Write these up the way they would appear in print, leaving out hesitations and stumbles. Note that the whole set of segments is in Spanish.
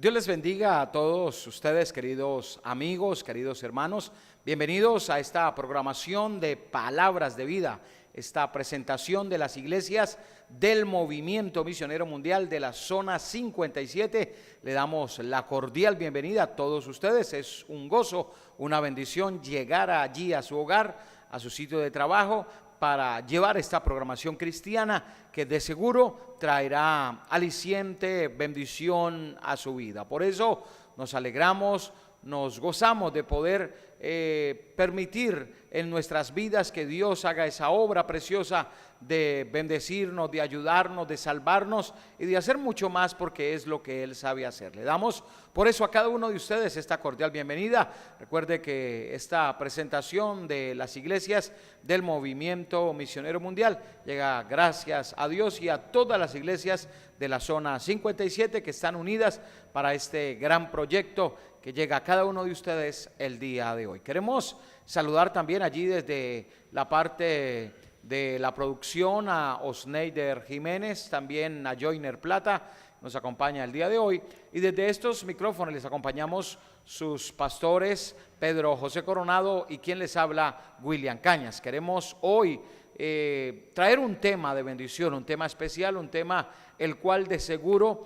Dios les bendiga a todos ustedes, queridos amigos, queridos hermanos. Bienvenidos a esta programación de Palabras de Vida, esta presentación de las iglesias del Movimiento Misionero Mundial de la Zona 57. Le damos la cordial bienvenida a todos ustedes. Es un gozo, una bendición llegar allí a su hogar, a su sitio de trabajo, para llevar esta programación cristiana que de seguro traerá aliciente, bendición a su vida. Por eso nos alegramos, nos gozamos de poder permitir en nuestras vidas que Dios haga esa obra preciosa de bendecirnos, de ayudarnos, de salvarnos y de hacer mucho más, porque es lo que Él sabe hacer. Le damos por eso a cada uno de ustedes esta cordial bienvenida. Recuerde que esta presentación de las iglesias del Movimiento Misionero Mundial llega gracias a Dios y a todas las iglesias de la Zona 57 que están unidas para este gran proyecto que llega a cada uno de ustedes el día de hoy. Queremos saludar también allí desde la parte de la producción a Osneider Jiménez, también a Joiner Plata, nos acompaña el día de hoy, y desde estos micrófonos les acompañamos sus pastores Pedro José Coronado y quien les habla, William Cañas. Queremos hoy traer un tema de bendición, un tema especial, un tema el cual de seguro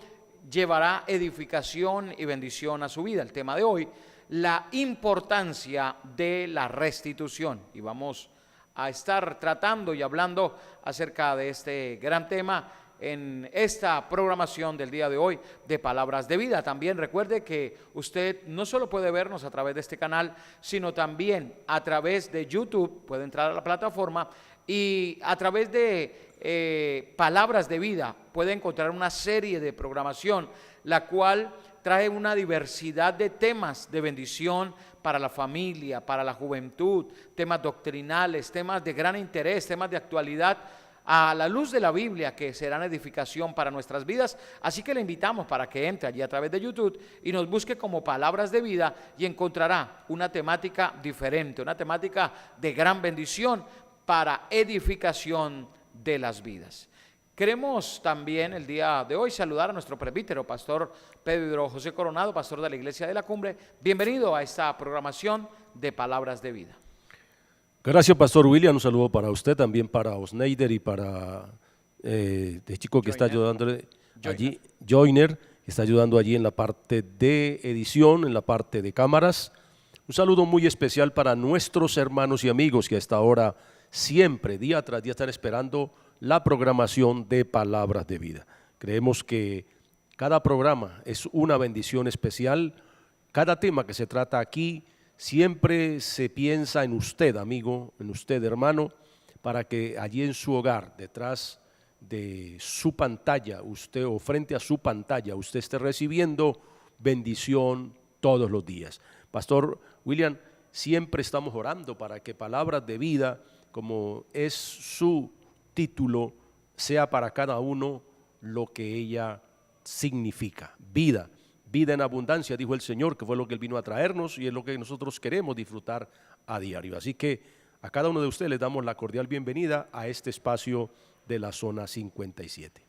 llevará edificación y bendición a su vida. El tema de hoy, la importancia de la restitución, y vamos a estar tratando y hablando acerca de este gran tema en esta programación del día de hoy de Palabras de Vida. También recuerde que usted no solo puede vernos a través de este canal, sino también a través de YouTube, puede entrar a la plataforma y a través de Palabras de Vida puede encontrar una serie de programación, la cual trae una diversidad de temas de bendición para la familia, para la juventud, temas doctrinales, temas de gran interés, temas de actualidad a la luz de la Biblia que serán edificación para nuestras vidas. Así que le invitamos para que entre allí a través de YouTube y nos busque como Palabras de Vida y encontrará una temática diferente, una temática de gran bendición para edificación de las vidas. Queremos también el día de hoy saludar a nuestro presbítero, pastor Pedro José Coronado, pastor de la Iglesia de la Cumbre. Bienvenido a esta programación de Palabras de Vida. Gracias, pastor William. Un saludo para usted, también para Osneider y para el chico que está ayudándole allí, Joiner, que está ayudando allí en la parte de edición, en la parte de cámaras. Un saludo muy especial para nuestros hermanos y amigos que a esta hora siempre, día tras día, están esperando la programación de Palabras de Vida. Creemos que cada programa es una bendición especial. Cada tema que se trata aquí siempre se piensa en usted, amigo, en usted, hermano, para que allí en su hogar, detrás de su pantalla, usted o frente a su pantalla, usted esté recibiendo bendición todos los días. Pastor William, siempre estamos orando para que Palabras de Vida, como es su título, sea para cada uno lo que ella significa: vida, vida en abundancia, dijo el Señor, que fue lo que Él vino a traernos y es lo que nosotros queremos disfrutar a diario. Así que a cada uno de ustedes les damos la cordial bienvenida a este espacio de la Zona 57.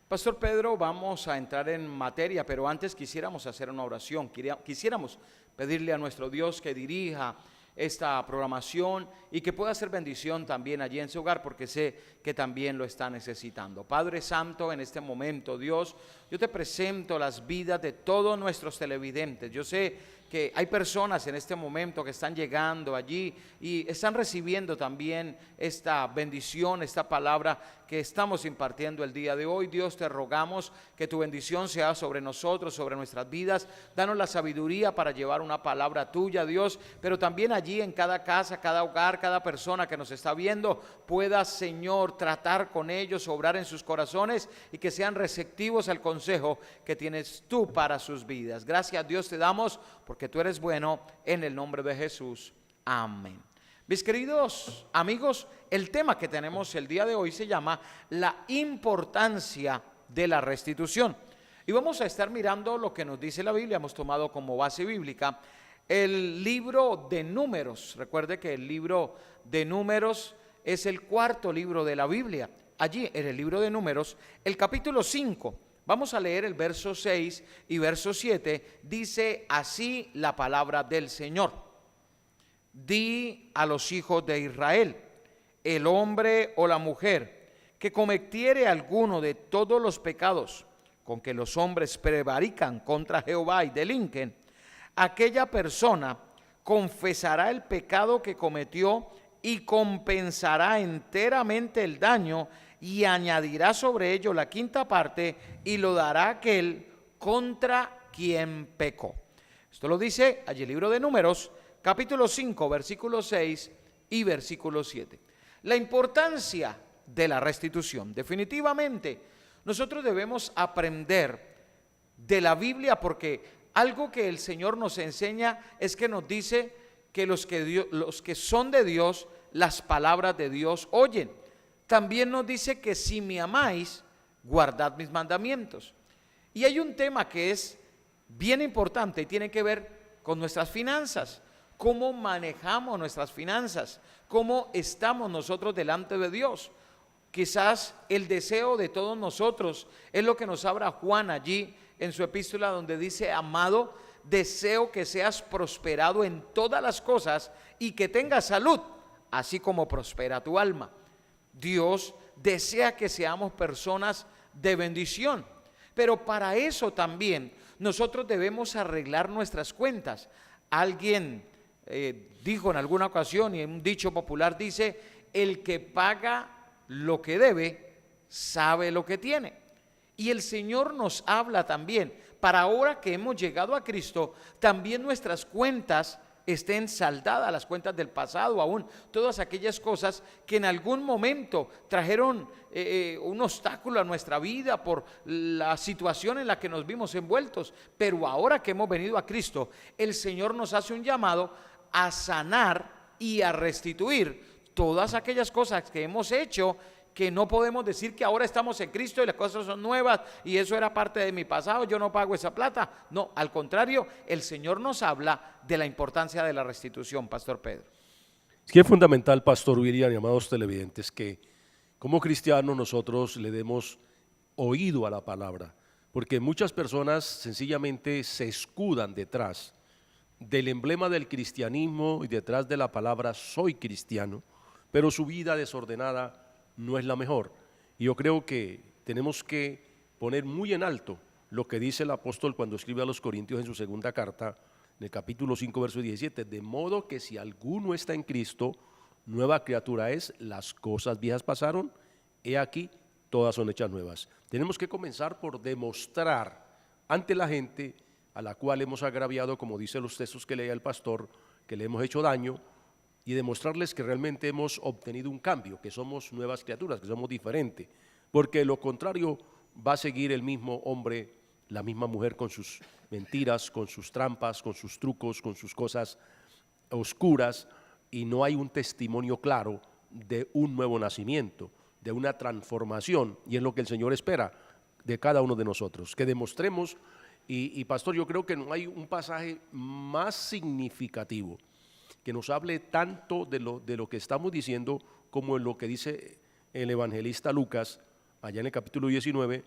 Pastor Pedro, vamos a entrar en materia, pero antes quisiéramos hacer una oración. Quisiéramos pedirle a nuestro Dios que dirija esta programación y que pueda hacer bendición también allí en su hogar, porque sé que también lo está necesitando. Padre Santo, en este momento, Dios, yo te presento las vidas de todos nuestros televidentes. Yo sé que hay personas en este momento que están llegando allí y están recibiendo también esta bendición, esta palabra que estamos impartiendo el día de hoy. Dios, te rogamos que tu bendición sea sobre nosotros, sobre nuestras vidas. Danos la sabiduría para llevar una palabra tuya, Dios, pero también allí en cada casa, cada hogar, cada persona que nos está viendo, pueda, Señor, tratar con ellos, obrar en sus corazones y que sean receptivos al consejo que tienes tú para sus vidas. Gracias, Dios, te damos porque tú eres bueno, en el nombre de Jesús. Amén. Mis queridos amigos, el tema que tenemos el día de hoy se llama la importancia de la restitución. Y vamos a estar mirando lo que nos dice la Biblia. Hemos tomado como base bíblica el libro de Números. Recuerde que el libro de Números es el cuarto libro de la Biblia. Allí en el libro de Números, el capítulo 5, Vamos a leer el verso 6 y verso 7. Dice así la palabra del Señor: di a los hijos de Israel, el hombre o la mujer que cometiere alguno de todos los pecados con que los hombres prevarican contra Jehová y delinquen, aquella persona confesará el pecado que cometió y compensará enteramente el daño, y añadirá sobre ello la quinta parte, y lo dará a aquel contra quien pecó. Esto lo dice allí el libro de Números, capítulo 5, versículo 6 y versículo 7. La importancia de la restitución. Definitivamente, nosotros debemos aprender de la Biblia, porque algo que el Señor nos enseña es que nos dice que los que son de Dios, las palabras de Dios oyen. También nos dice que si me amáis, guardad mis mandamientos. Y hay un tema que es bien importante y tiene que ver con nuestras finanzas. Cómo manejamos nuestras finanzas, cómo estamos nosotros delante de Dios. Quizás el deseo de todos nosotros es lo que nos habla Juan allí en su epístola, donde dice: amado, deseo que seas prosperado en todas las cosas y que tengas salud, así como prospera tu alma. Dios desea que seamos personas de bendición, pero para eso también nosotros debemos arreglar nuestras cuentas. Alguien dijo en alguna ocasión, y en un dicho popular dice: el que paga lo que debe, sabe lo que tiene. Y el Señor nos habla también, para ahora que hemos llegado a Cristo, también nuestras cuentas estén saldadas, las cuentas del pasado, aún todas aquellas cosas que en algún momento trajeron un obstáculo a nuestra vida por la situación en la que nos vimos envueltos. Pero ahora que hemos venido a Cristo, el Señor nos hace un llamado a sanar y a restituir todas aquellas cosas que hemos hecho, que no podemos decir que ahora estamos en Cristo y las cosas son nuevas y eso era parte de mi pasado, yo no pago esa plata. No, al contrario, el Señor nos habla de la importancia de la restitución, Pastor Pedro. Es que es fundamental, Pastor William y amados televidentes, que como cristianos nosotros le demos oído a la palabra, porque muchas personas sencillamente se escudan detrás del emblema del cristianismo y detrás de la palabra soy cristiano, pero su vida desordenada no es la mejor. Y yo creo que tenemos que poner muy en alto lo que dice el apóstol cuando escribe a los Corintios en su segunda carta, en el capítulo 5, verso 17, de modo que si alguno está en Cristo, nueva criatura es, las cosas viejas pasaron, he aquí, todas son hechas nuevas. Tenemos que comenzar por demostrar ante la gente a la cual hemos agraviado, como dice los textos que leía el pastor, que le hemos hecho daño, y demostrarles que realmente hemos obtenido un cambio, que somos nuevas criaturas, que somos diferentes, porque lo contrario va a seguir el mismo hombre, la misma mujer con sus mentiras, con sus trampas, con sus trucos, con sus cosas oscuras, y no hay un testimonio claro de un nuevo nacimiento, de una transformación, y es lo que el Señor espera de cada uno de nosotros, que demostremos, y pastor, yo creo que no hay un pasaje más significativo que nos hable tanto de lo que estamos diciendo como en lo que dice el evangelista Lucas, allá en el capítulo 19,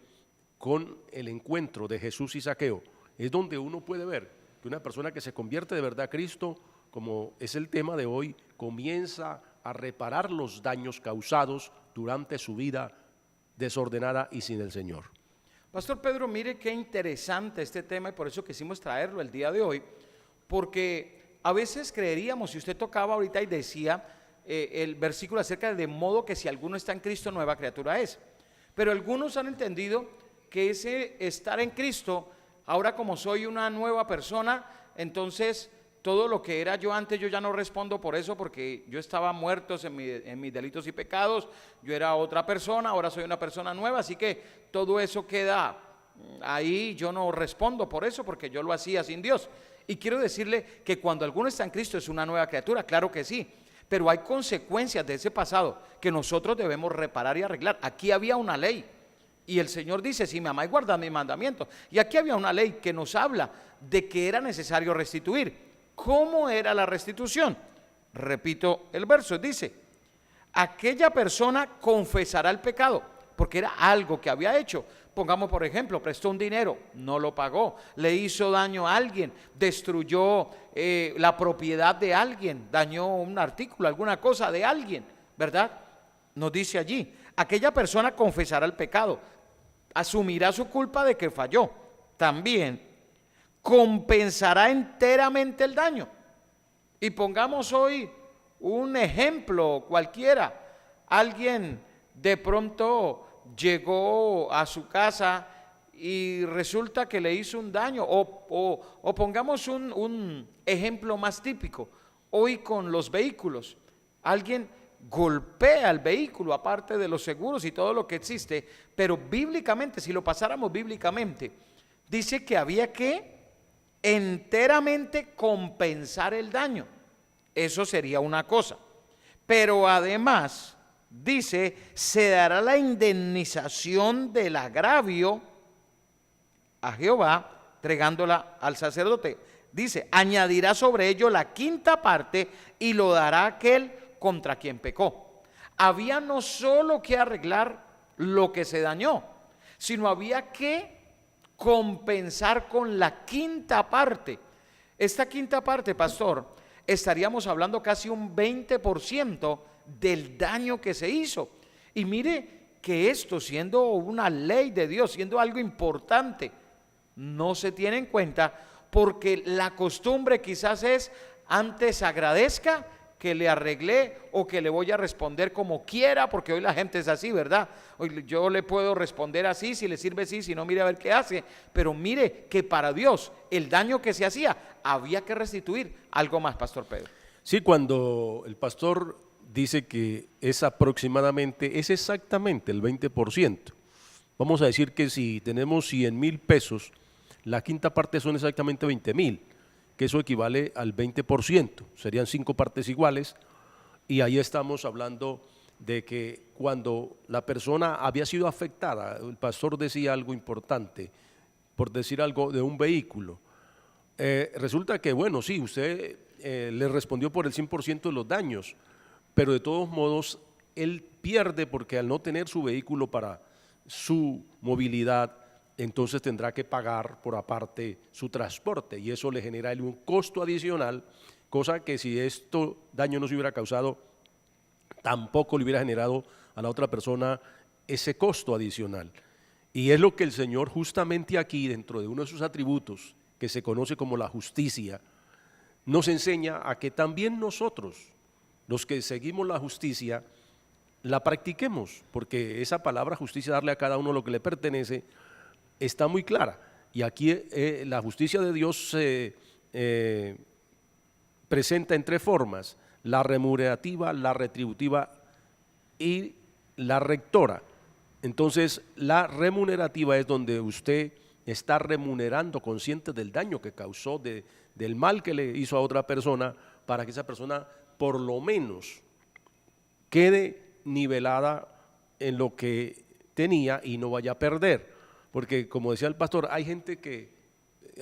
con el encuentro de Jesús y Zaqueo. Es donde uno puede ver que una persona que se convierte de verdad a Cristo, como es el tema de hoy, comienza a reparar los daños causados durante su vida desordenada y sin el Señor. Pastor Pedro, mire qué interesante este tema, y por eso quisimos traerlo el día de hoy, porque a veces creeríamos, si usted tocaba ahorita y decía el versículo acerca de modo que si alguno está en Cristo, nueva criatura es. Pero algunos han entendido que ese estar en Cristo, ahora como soy una nueva persona, entonces todo lo que era yo antes, yo ya no respondo por eso, porque yo estaba muerto en mis delitos y pecados, yo era otra persona, ahora soy una persona nueva, así que todo eso queda ahí, yo no respondo por eso, porque yo lo hacía sin Dios. Y quiero decirle que cuando alguno está en Cristo es una nueva criatura, claro que sí, pero hay consecuencias de ese pasado que nosotros debemos reparar y arreglar. Aquí había una ley y el Señor dice: si me amáis, guardad mis mandamientos. Y aquí había una ley que nos habla de que era necesario restituir. ¿Cómo era la restitución? Repito el verso, dice: aquella persona confesará el pecado. porque era algo que había hecho. Pongamos por ejemplo, prestó un dinero, no lo pagó, le hizo daño a alguien, destruyó la propiedad de alguien, dañó un artículo, alguna cosa de alguien, ¿verdad? Nos dice allí, aquella persona confesará el pecado, asumirá su culpa de que falló, también compensará enteramente el daño. Y pongamos hoy un ejemplo cualquiera, alguien de pronto llegó a su casa y resulta que le hizo un daño, o pongamos un ejemplo más típico, hoy con los vehículos, alguien golpea el vehículo, aparte de los seguros y todo lo que existe, pero bíblicamente, si lo pasáramos bíblicamente, dice que había que enteramente compensar el daño. Eso sería una cosa, pero además dice, se dará la indemnización del agravio a Jehová, entregándola al sacerdote. Dice, añadirá sobre ello la quinta parte y lo dará a aquel contra quien pecó. Había no solo que arreglar lo que se dañó, sino había que compensar con la quinta parte. Esta quinta parte, pastor, estaríamos hablando casi un 20% del daño que se hizo. Y mire que esto, siendo una ley de Dios, siendo algo importante, no se tiene en cuenta, porque la costumbre quizás es, antes agradezca que le arreglé o que le voy a responder como quiera, porque hoy la gente es así, ¿verdad? Hoy yo le puedo responder así, si le sirve sí, si no, mire a ver qué hace. Pero mire que para Dios el daño que se hacía había que restituir. Algo más, pastor Pedro. Sí, cuando el pastor dice que es aproximadamente, es exactamente el 20%. Vamos a decir que si tenemos 100,000 pesos, la quinta parte son exactamente 20,000, que eso equivale al 20%, serían 5 partes iguales, y ahí estamos hablando de que cuando la persona había sido afectada, el pastor decía algo importante, por decir algo de un vehículo, resulta que bueno, sí, usted le respondió por el 100% de los daños, pero de todos modos él pierde porque al no tener su vehículo para su movilidad, entonces tendrá que pagar por aparte su transporte y eso le genera a él un costo adicional, cosa que si esto daño no se hubiera causado, tampoco le hubiera generado a la otra persona ese costo adicional. Y es lo que el Señor justamente aquí, dentro de uno de sus atributos, que se conoce como la justicia, nos enseña a que también nosotros, los que seguimos la justicia, la practiquemos, porque esa palabra justicia, darle a cada uno lo que le pertenece, está muy clara. Y aquí la justicia de Dios se presenta en 3 formas: la remunerativa, la retributiva y la rectora. Entonces, la remunerativa es donde usted está remunerando, consciente del daño que causó, del mal que le hizo a otra persona, para que esa persona por lo menos quede nivelada en lo que tenía y no vaya a perder. Porque como decía el pastor, hay gente que,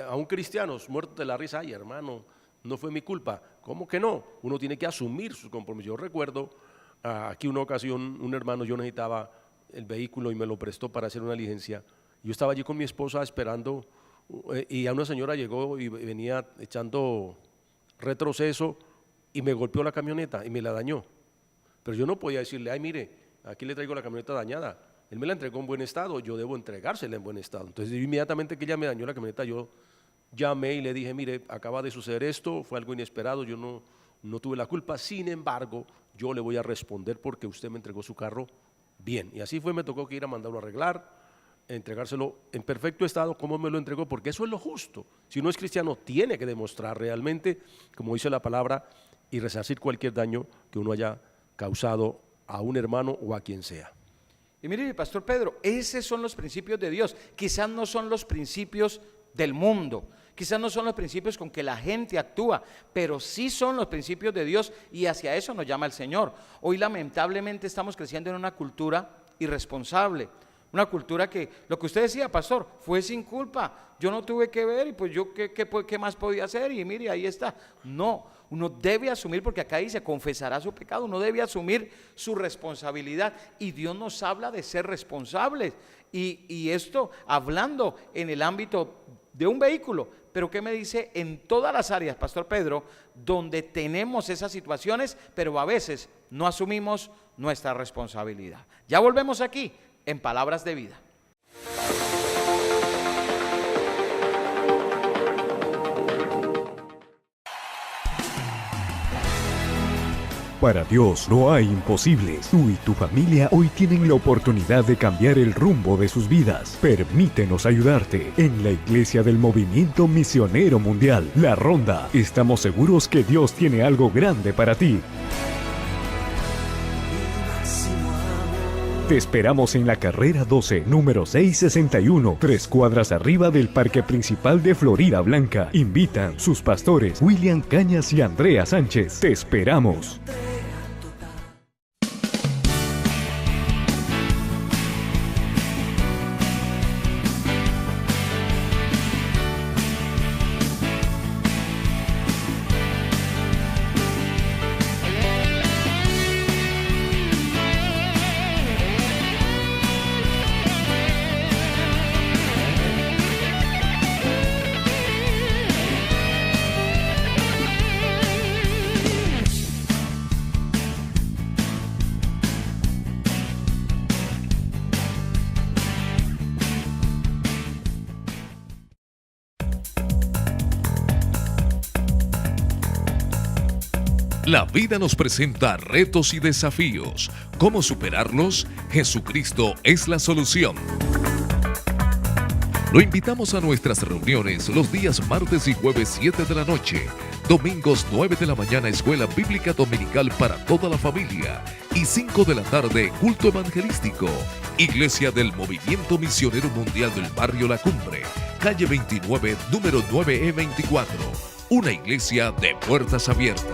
aún cristianos, muertos de la risa, ay hermano, no fue mi culpa. ¿Cómo que no? Uno tiene que asumir sus compromisos. Yo recuerdo aquí una ocasión, un hermano, yo necesitaba el vehículo y me lo prestó para hacer una diligencia. Yo estaba allí con mi esposa esperando y a una señora llegó y venía echando retroceso y me golpeó la camioneta y me la dañó. Pero yo no podía decirle, ay mire, aquí le traigo la camioneta dañada. Él me la entregó en buen estado, yo debo entregársela en buen estado. Entonces inmediatamente que ella me dañó la camioneta, yo llamé y le dije, mire, acaba de suceder esto, fue algo inesperado, yo no tuve la culpa, sin embargo, yo le voy a responder porque usted me entregó su carro bien. Y así fue, me tocó que ir a mandarlo a arreglar, entregárselo en perfecto estado, como me lo entregó, porque eso es lo justo. Si uno es cristiano, tiene que demostrar realmente, como dice la palabra, y resarcir cualquier daño que uno haya causado a un hermano o a quien sea. Y mire, pastor Pedro, esos son los principios de Dios. Quizás no son los principios del mundo, quizás no son los principios con que la gente actúa, pero sí son los principios de Dios y hacia eso nos llama el Señor. Hoy lamentablemente estamos creciendo en una cultura irresponsable, una cultura que, lo que usted decía, pastor, fue sin culpa, yo no tuve que ver y pues yo qué más podía hacer y mire, ahí está. No, uno debe asumir, porque acá dice, confesará su pecado, uno debe asumir su responsabilidad y Dios nos habla de ser responsables y esto hablando en el ámbito de un vehículo, pero ¿qué me dice en todas las áreas, Pastor Pedro, donde tenemos esas situaciones, pero a veces no asumimos nuestra responsabilidad? Ya volvemos aquí en Palabras de Vida. Para Dios no hay imposibles. Tú y tu familia hoy tienen la oportunidad de cambiar el rumbo de sus vidas. Permítenos ayudarte. En la Iglesia del Movimiento Misionero Mundial, La Ronda, estamos seguros que Dios tiene algo grande para ti. Te esperamos en la carrera 12, número 661, 3 cuadras arriba del Parque Principal de Florida Blanca. Invitan sus pastores William Cañas y Andrea Sánchez. Te esperamos. La vida nos presenta retos y desafíos. ¿Cómo superarlos? Jesucristo es la solución. Lo invitamos a nuestras reuniones los días martes y jueves 7 de la noche, domingos 9 de la mañana Escuela Bíblica Dominical para toda la familia y 5 de la tarde culto evangelístico. Iglesia del Movimiento Misionero Mundial del Barrio La Cumbre, calle 29, número 9E24. Una iglesia de puertas abiertas.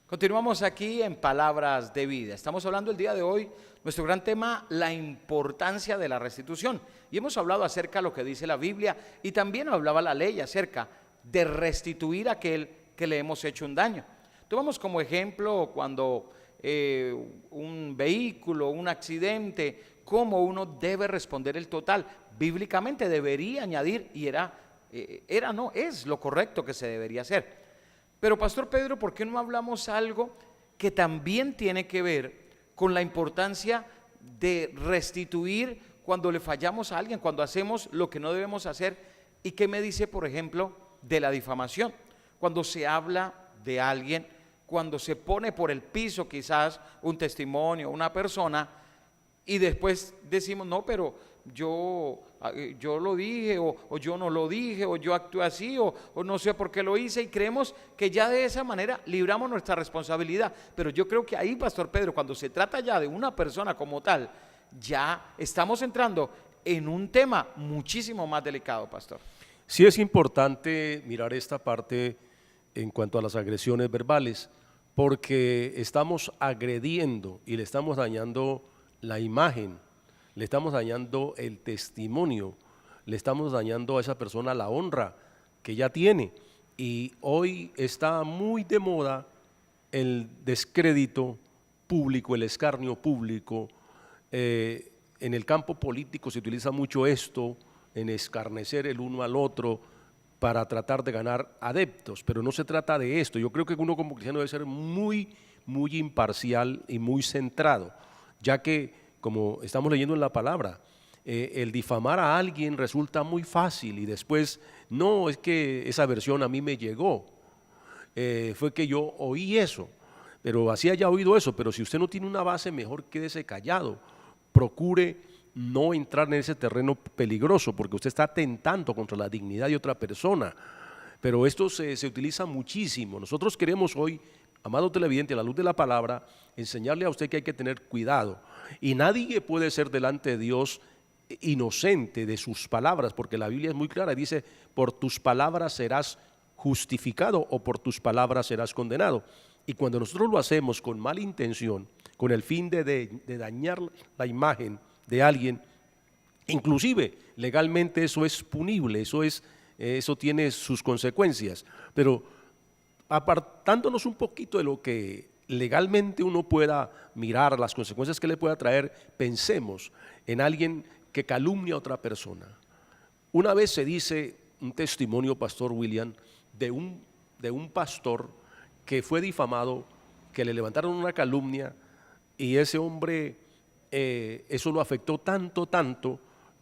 Continuamos aquí en Palabras de Vida. Estamos hablando el día de hoy, nuestro gran tema, la importancia de la restitución. Y hemos hablado acerca de lo que dice la Biblia y también hablaba la ley acerca de restituir a aquel que le hemos hecho un daño. Tomamos como ejemplo cuando un vehículo, un accidente, cómo uno debe responder el total. Bíblicamente debería añadir, y es lo correcto que se debería hacer. Pero Pastor Pedro, ¿por qué no hablamos algo que también tiene que ver con la importancia de restituir cuando le fallamos a alguien, cuando hacemos lo que no debemos hacer? ¿Y qué me dice, por ejemplo, de la difamación? Cuando se habla de alguien, cuando se pone por el piso quizás un testimonio, una persona, y después decimos, no, pero yo lo dije, o yo no lo dije, o yo actué así, o no sé por qué lo hice, y creemos que ya de esa manera libramos nuestra responsabilidad. Pero yo creo que ahí, Pastor Pedro, cuando se trata ya de una persona como tal, ya estamos entrando en un tema muchísimo más delicado, Pastor. Sí es importante mirar esta parte en cuanto a las agresiones verbales, porque estamos agrediendo y le estamos dañando la imagen, le estamos dañando el testimonio, le estamos dañando a esa persona la honra que ya tiene. Y hoy está muy de moda el descrédito público, el escarnio público. En el campo político se utiliza mucho esto, en escarnecer el uno al otro para tratar de ganar adeptos, pero no se trata de esto. Yo creo que uno como cristiano debe ser muy imparcial y muy centrado, ya que, como estamos leyendo en la palabra, el difamar a alguien resulta muy fácil y después, no, es que esa versión a mí me llegó, fue que yo oí eso, pero así haya oído eso, pero si usted no tiene una base, mejor quédese callado, procure no entrar en ese terreno peligroso, porque usted está atentando contra la dignidad de otra persona. Pero esto se utiliza muchísimo. Nosotros queremos hoy, amado televidente, a la luz de la palabra, enseñarle a usted que hay que tener cuidado. Y nadie puede ser delante de Dios inocente de sus palabras, porque la Biblia es muy clara, dice, por tus palabras serás justificado, o por tus palabras serás condenado. Y cuando nosotros lo hacemos con mala intención, con el fin de dañar la imagen de alguien, inclusive legalmente eso es punible, eso tiene sus consecuencias, pero apartándonos un poquito de lo que legalmente uno pueda mirar, las consecuencias que le pueda traer, pensemos en alguien que calumnia a otra persona. Una vez se dice un testimonio, Pastor William, de un pastor que fue difamado, que le levantaron una calumnia, y ese hombre, eso lo afectó tanto,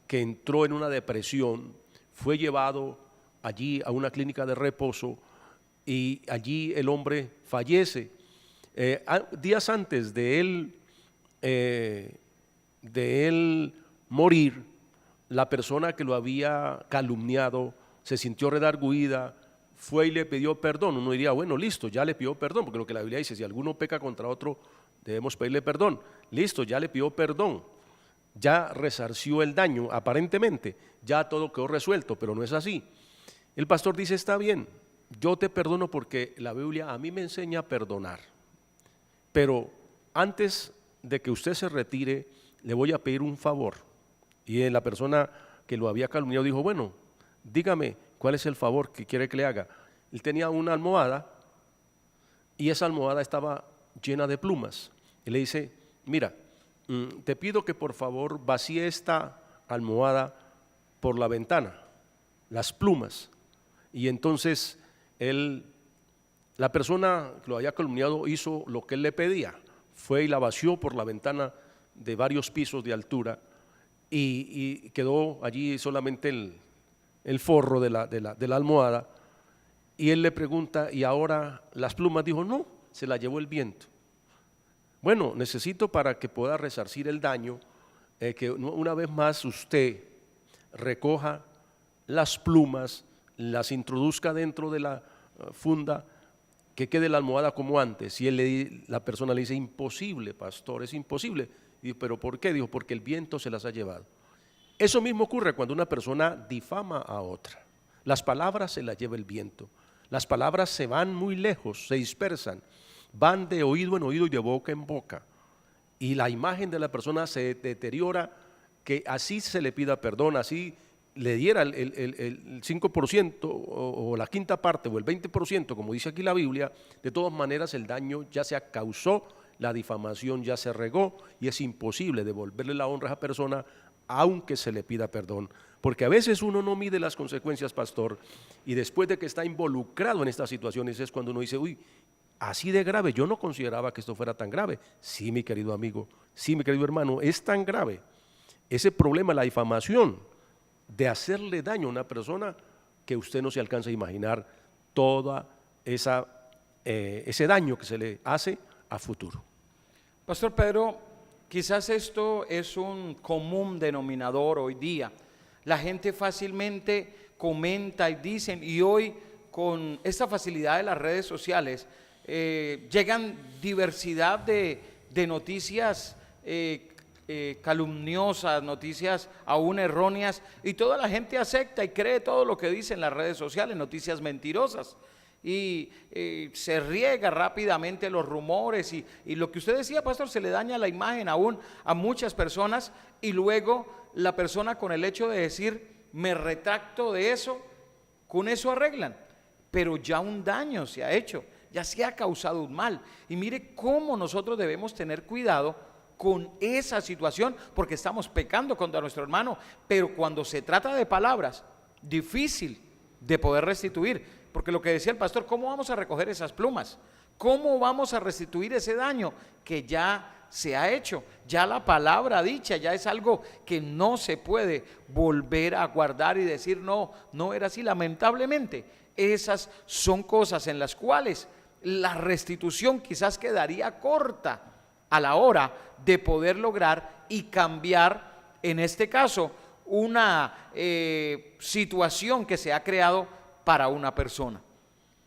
que entró en una depresión, fue llevado allí a una clínica de reposo, y allí el hombre fallece. Días antes de él morir, la persona que lo había calumniado se sintió redarguida, fue y le pidió perdón. Uno diría, bueno, listo, ya le pidió perdón, porque lo que la Biblia dice, si alguno peca contra otro, debemos pedirle perdón. Listo, ya le pidió perdón, ya resarció el daño, aparentemente, ya todo quedó resuelto, pero no es así. El pastor dice, está bien, yo te perdono porque la Biblia a mí me enseña a perdonar, pero antes de que usted se retire, le voy a pedir un favor. Y la persona que lo había calumniado dijo, bueno, dígame, ¿cuál es el favor que quiere que le haga? Él tenía una almohada y esa almohada estaba llena de plumas. Y le dice, mira, te pido que por favor vacíe esta almohada por la ventana, las plumas. Y entonces la persona que lo había calumniado hizo lo que él le pedía, fue y la vació por la ventana de varios pisos de altura, y quedó allí solamente el forro de la almohada. Y él le pregunta, ¿y ahora las plumas? Dijo, no, se la llevó el viento. Bueno, necesito, para que pueda resarcir el daño, que una vez más usted recoja las plumas, las introduzca dentro de la funda, que quede la almohada como antes. Y la persona le dice, imposible, pastor, es imposible. Y dijo, ¿pero por qué? Dijo, porque el viento se las ha llevado. Eso mismo ocurre cuando una persona difama a otra. Las palabras se las lleva el viento. Las palabras se van muy lejos, se dispersan, van de oído en oído y de boca en boca. Y la imagen de la persona se deteriora, que así se le pida perdón, así le diera el 5% o la quinta parte o el 20%, como dice aquí la Biblia, de todas maneras el daño ya se causó, la difamación ya se regó, y es imposible devolverle la honra a esa persona aunque se le pida perdón, porque a veces uno no mide las consecuencias, pastor, y después de que está involucrado en estas situaciones es cuando uno dice, uy, así de grave, yo no consideraba que esto fuera tan grave. Sí, mi querido amigo, sí, mi querido hermano, es tan grave ese problema, la difamación, de hacerle daño a una persona, que usted no se alcanza a imaginar toda ese daño que se le hace a futuro. Pastor Pedro, quizás esto es un común denominador hoy día. La gente fácilmente comenta y dicen, y hoy con esta facilidad de las redes sociales llegan diversidad de noticias calumniosas, noticias aún erróneas, y toda la gente acepta y cree todo lo que dicen las redes sociales, noticias mentirosas. Y se riega rápidamente los rumores, y lo que usted decía, pastor, se le daña la imagen aún a muchas personas, y luego la persona, con el hecho de decir me retracto de eso, con eso arreglan, pero ya un daño se ha hecho, ya se ha causado un mal. Y mire cómo nosotros debemos tener cuidado con esa situación, porque estamos pecando contra nuestro hermano, pero cuando se trata de palabras, difícil de poder restituir. Porque lo que decía el pastor, ¿cómo vamos a recoger esas plumas? ¿Cómo vamos a restituir ese daño que ya se ha hecho? Ya la palabra dicha ya es algo que no se puede volver a guardar y decir no, no era así. Lamentablemente, esas son cosas en las cuales la restitución quizás quedaría corta a la hora de poder lograr y cambiar, en este caso, una situación que se ha creado para una persona.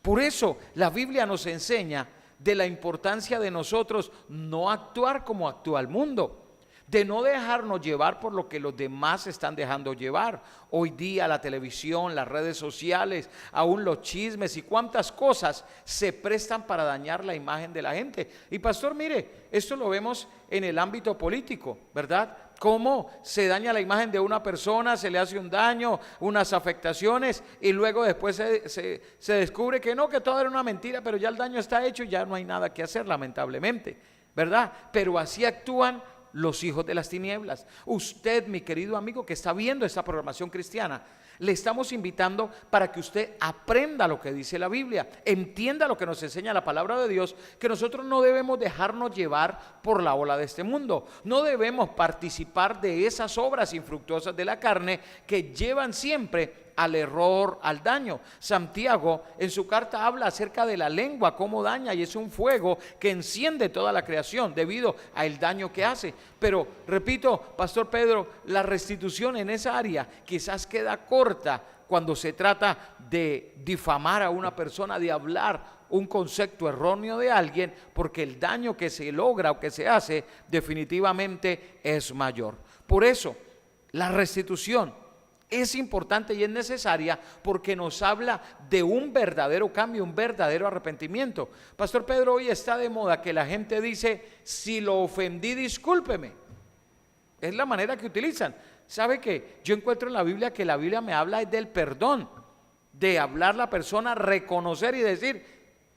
Por eso la Biblia nos enseña de la importancia de nosotros no actuar como actúa el mundo. de no dejarnos llevar por lo que los demás están dejando llevar. Hoy día la televisión, las redes sociales, aún los chismes y cuántas cosas se prestan para dañar la imagen de la gente. Y pastor, mire, esto lo vemos en el ámbito político, ¿verdad? Cómo se daña la imagen de una persona, se le hace un daño, unas afectaciones, y luego después se descubre que no, que todo era una mentira, pero ya el daño está hecho y ya no hay nada que hacer, lamentablemente, ¿verdad? Pero así actúan los hijos de las tinieblas. Usted, mi querido amigo que está viendo esta programación cristiana, le estamos invitando para que usted aprenda lo que dice la Biblia, entienda lo que nos enseña la palabra de Dios, que nosotros no debemos dejarnos llevar por la ola de este mundo, no debemos participar de esas obras infructuosas de la carne que llevan siempre al error, al daño. Santiago en su carta habla acerca de la lengua, cómo daña, y es un fuego que enciende toda la creación debido al daño que hace. Pero repito, Pastor Pedro, la restitución en esa área quizás queda corta cuando se trata de difamar a una persona, de hablar un concepto erróneo de alguien, porque el daño que se logra o que se hace definitivamente es mayor. Por eso la restitución es importante y es necesaria, porque nos habla de un verdadero cambio, un verdadero arrepentimiento. Pastor Pedro, hoy está de moda que la gente dice: si lo ofendí, discúlpeme. Es la manera que utilizan. ¿Sabe que yo encuentro en la Biblia que la Biblia me habla del perdón? De hablar la persona, reconocer y decir: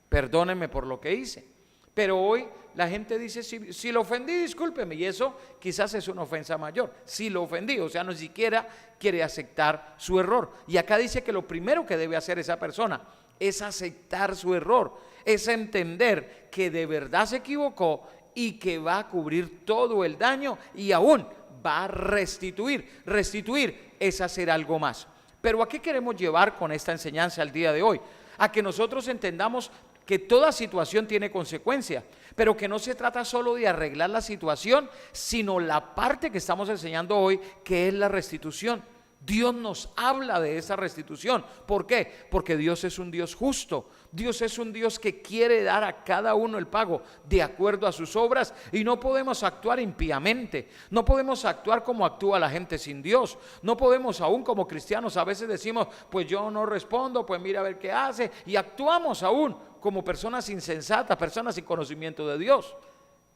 perdóneme por lo que hice. Pero hoy la gente dice: si lo ofendí, discúlpeme, y eso quizás es una ofensa mayor. Si lo ofendí, o sea, no siquiera quiere aceptar su error. Y acá dice que lo primero que debe hacer esa persona es aceptar su error, es entender que de verdad se equivocó y que va a cubrir todo el daño y aún va a restituir. Restituir es hacer algo más. Pero ¿a qué queremos llevar con esta enseñanza el día de hoy? A que nosotros entendamos que toda situación tiene consecuencia, pero que no se trata solo de arreglar la situación, sino la parte que estamos enseñando hoy, que es la restitución. Dios nos habla de esa restitución. ¿Por qué? Porque Dios es un Dios justo. Dios es un Dios que quiere dar a cada uno el pago de acuerdo a sus obras, y no podemos actuar impíamente, no podemos actuar como actúa la gente sin Dios, no podemos, aún como cristianos a veces decimos: pues yo no respondo, pues mira a ver qué hace, y actuamos aún como personas insensatas, personas sin conocimiento de Dios.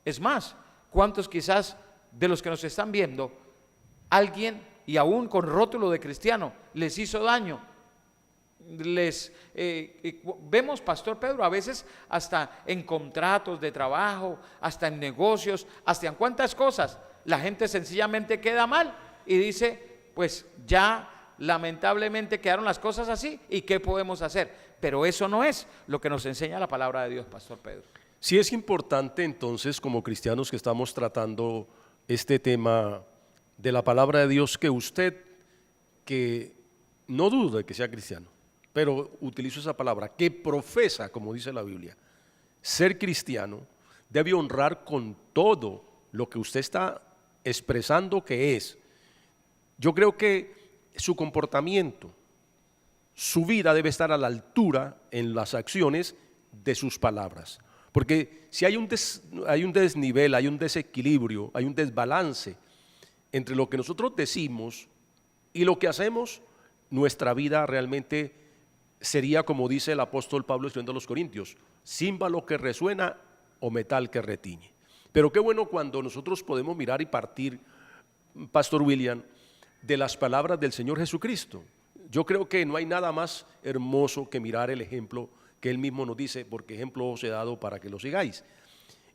Es más, ¿cuántos quizás de los que nos están viendo, alguien, y aún con rótulo de cristiano, les hizo daño? Vemos, Pastor Pedro, a veces hasta en contratos de trabajo, hasta en negocios, hasta en cuántas cosas, la gente sencillamente queda mal y dice: pues ya lamentablemente quedaron las cosas así, ¿y qué podemos hacer? Pero eso no es lo que nos enseña la palabra de Dios, Pastor Pedro. Sí es importante entonces, como cristianos que estamos tratando este tema de la palabra de Dios, que usted, que no duda de que sea cristiano, pero utilizo esa palabra, que profesa, como dice la Biblia, ser cristiano, debe honrar con todo lo que usted está expresando que es. Yo creo que su comportamiento, su vida debe estar a la altura en las acciones de sus palabras. Porque si hay un desnivel, hay un desequilibrio, hay un desbalance entre lo que nosotros decimos y lo que hacemos, nuestra vida realmente sería, como dice el apóstol Pablo escribiendo a los Corintios: címbalo que resuena o metal que retiñe. Pero qué bueno cuando nosotros podemos mirar y partir, Pastor William, de las palabras del Señor Jesucristo. Yo creo que no hay nada más hermoso que mirar el ejemplo que Él mismo nos dice: porque ejemplo os he dado para que lo sigáis.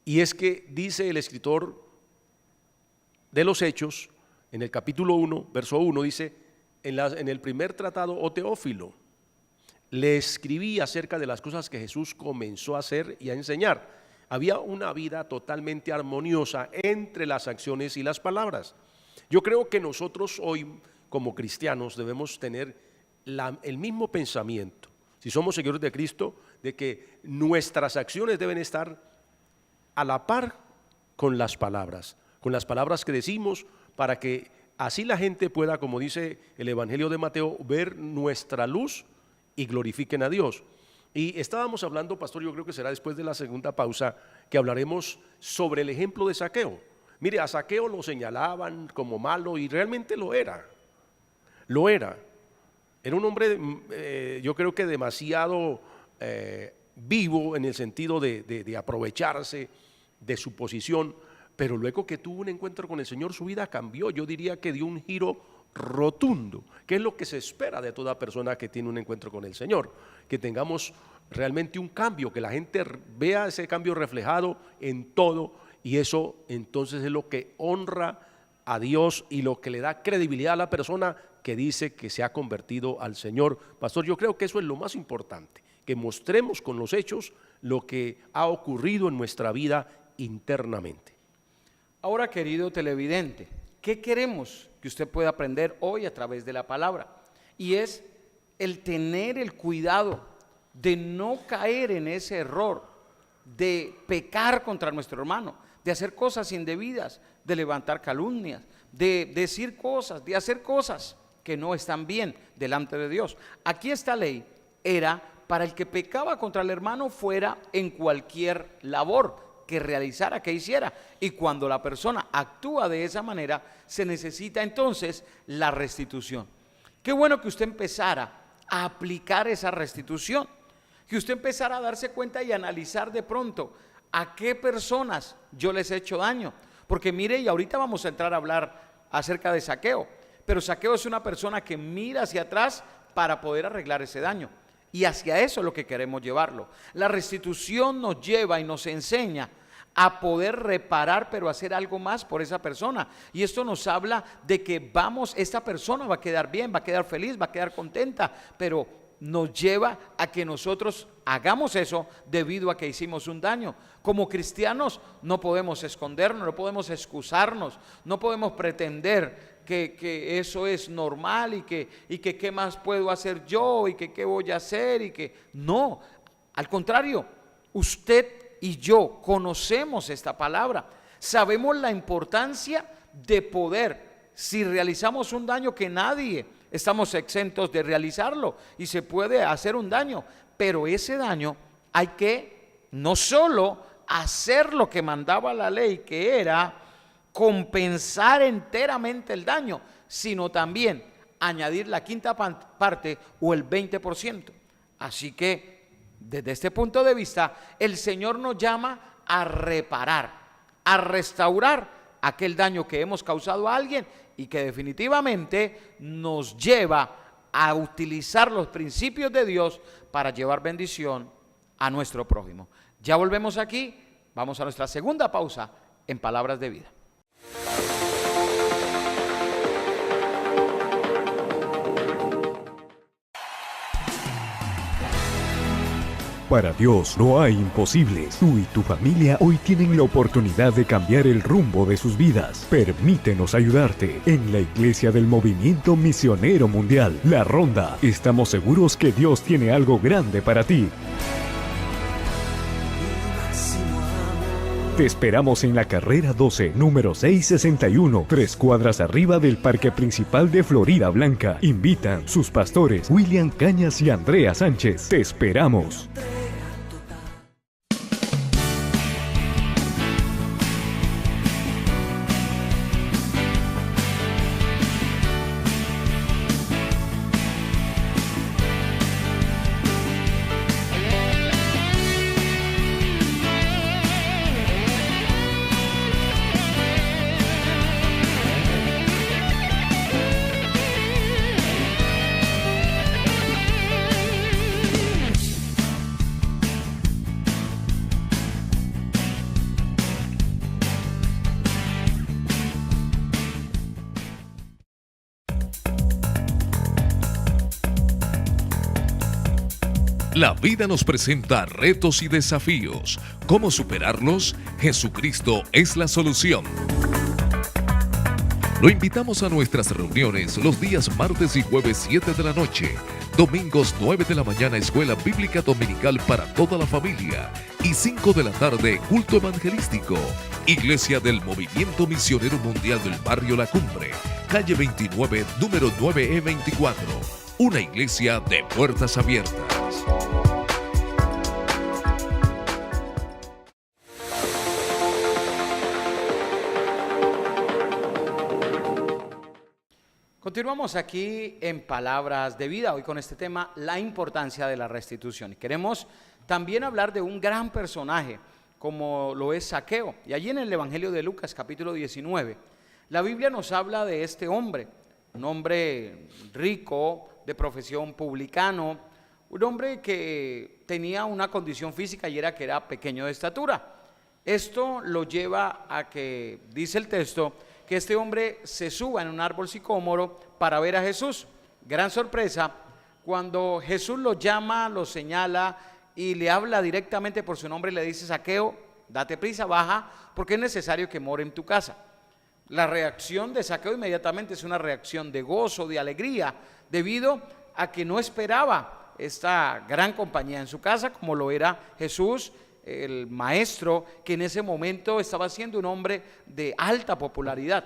Y es que dice el escritor de los Hechos, en el capítulo 1, verso 1, dice: en el primer tratado, oh Teófilo, le escribí acerca de las cosas que Jesús comenzó a hacer y a enseñar. Había una vida totalmente armoniosa entre las acciones y las palabras. Yo creo que nosotros hoy, como cristianos, debemos tener el mismo pensamiento, si somos seguidores de Cristo, de que nuestras acciones deben estar a la par con las palabras que decimos, para que así la gente pueda, como dice el Evangelio de Mateo, ver nuestra luz y glorifiquen a Dios. Y estábamos hablando, pastor, yo creo que será después de la segunda pausa, que hablaremos sobre el ejemplo de Zaqueo. Mire, a Zaqueo lo señalaban como malo y realmente lo era. Lo era. Era un hombre, yo creo que demasiado vivo en el sentido de aprovecharse de su posición, pero luego que tuvo un encuentro con el Señor, su vida cambió. Yo diría que dio un giro rotundo, que es lo que se espera de toda persona que tiene un encuentro con el Señor, que tengamos realmente un cambio, que la gente vea ese cambio reflejado en todo, y eso entonces es lo que honra a Dios y lo que le da credibilidad a la persona que dice que se ha convertido al Señor. Pastor, yo creo que eso es lo más importante, que mostremos con los hechos lo que ha ocurrido en nuestra vida internamente. Ahora, querido televidente, ¿qué queremos que usted pueda aprender hoy a través de la palabra? Y es el tener el cuidado de no caer en ese error, de pecar contra nuestro hermano, de hacer cosas indebidas, de levantar calumnias, de decir cosas, de hacer cosas que no están bien delante de Dios. Aquí esta ley era para el que pecaba contra el hermano fuera en cualquier labor que realizara, que hiciera, y cuando la persona actúa de esa manera, se necesita entonces la restitución. Qué bueno que usted empezara a aplicar esa restitución, que usted empezara a darse cuenta y analizar de pronto a qué personas yo les he hecho daño, porque mire, y ahorita vamos a entrar a hablar acerca de Zaqueo, pero Zaqueo es una persona que mira hacia atrás para poder arreglar ese daño. Y hacia eso es lo que queremos llevarlo. La restitución nos lleva y nos enseña a poder reparar, pero hacer algo más por esa persona. Y esto nos habla de que esta persona va a quedar bien, va a quedar feliz, va a quedar contenta, pero nos lleva a que nosotros hagamos eso debido a que hicimos un daño. Como cristianos no podemos escondernos, no podemos excusarnos, no podemos pretender que eso es normal y que qué más puedo hacer yo y que qué voy a hacer y que no, al contrario, usted y yo conocemos esta palabra, sabemos la importancia de poder, si realizamos un daño, que nadie estamos exentos de realizarlo y se puede hacer un daño, pero ese daño hay que no solo hacer lo que mandaba la ley, que era compensar enteramente el daño, sino también añadir la quinta parte o el 20%. Así que desde este punto de vista, el Señor nos llama a reparar, a restaurar aquel daño que hemos causado a alguien y que definitivamente nos lleva a utilizar los principios de Dios para llevar bendición a nuestro prójimo. Ya volvemos aquí, vamos a nuestra segunda pausa en Palabras de Vida. Para Dios no hay imposibles. Tú y tu familia hoy tienen la oportunidad de cambiar el rumbo de sus vidas. Permítenos ayudarte. En la Iglesia del Movimiento Misionero Mundial, La Ronda, estamos seguros que Dios tiene algo grande para ti. Te esperamos en la carrera 12, número 661, 3 cuadras arriba del Parque Principal de Florida Blanca. Invitan sus pastores William Cañas y Andrea Sánchez. Te esperamos. La vida nos presenta retos y desafíos. ¿Cómo superarlos? Jesucristo es la solución. Lo invitamos a nuestras reuniones los días martes y jueves 7 de la noche, domingos 9 de la mañana Escuela Bíblica Dominical para toda la familia y 5 de la tarde culto evangelístico. Iglesia del Movimiento Misionero Mundial del Barrio La Cumbre, calle 29, número 9E24. Una iglesia de puertas abiertas. Continuamos aquí en Palabras de Vida, hoy con este tema, la importancia de la restitución. Y queremos también hablar de un gran personaje, como lo es Zaqueo. Y allí en el Evangelio de Lucas, capítulo 19, la Biblia nos habla de este hombre, un hombre rico, de profesión publicano, un hombre que tenía una condición física y era que era pequeño de estatura. Esto lo lleva a que, dice el texto, que este hombre se suba en un árbol sicómoro para ver a Jesús. Gran sorpresa, cuando Jesús lo llama, lo señala y le habla directamente por su nombre, le dice: Zaqueo, date prisa, baja, porque es necesario que more en tu casa. La reacción de Zaqueo inmediatamente es una reacción de gozo, de alegría, debido a que no esperaba esta gran compañía en su casa, como lo era Jesús, el maestro, que en ese momento estaba siendo un hombre de alta popularidad.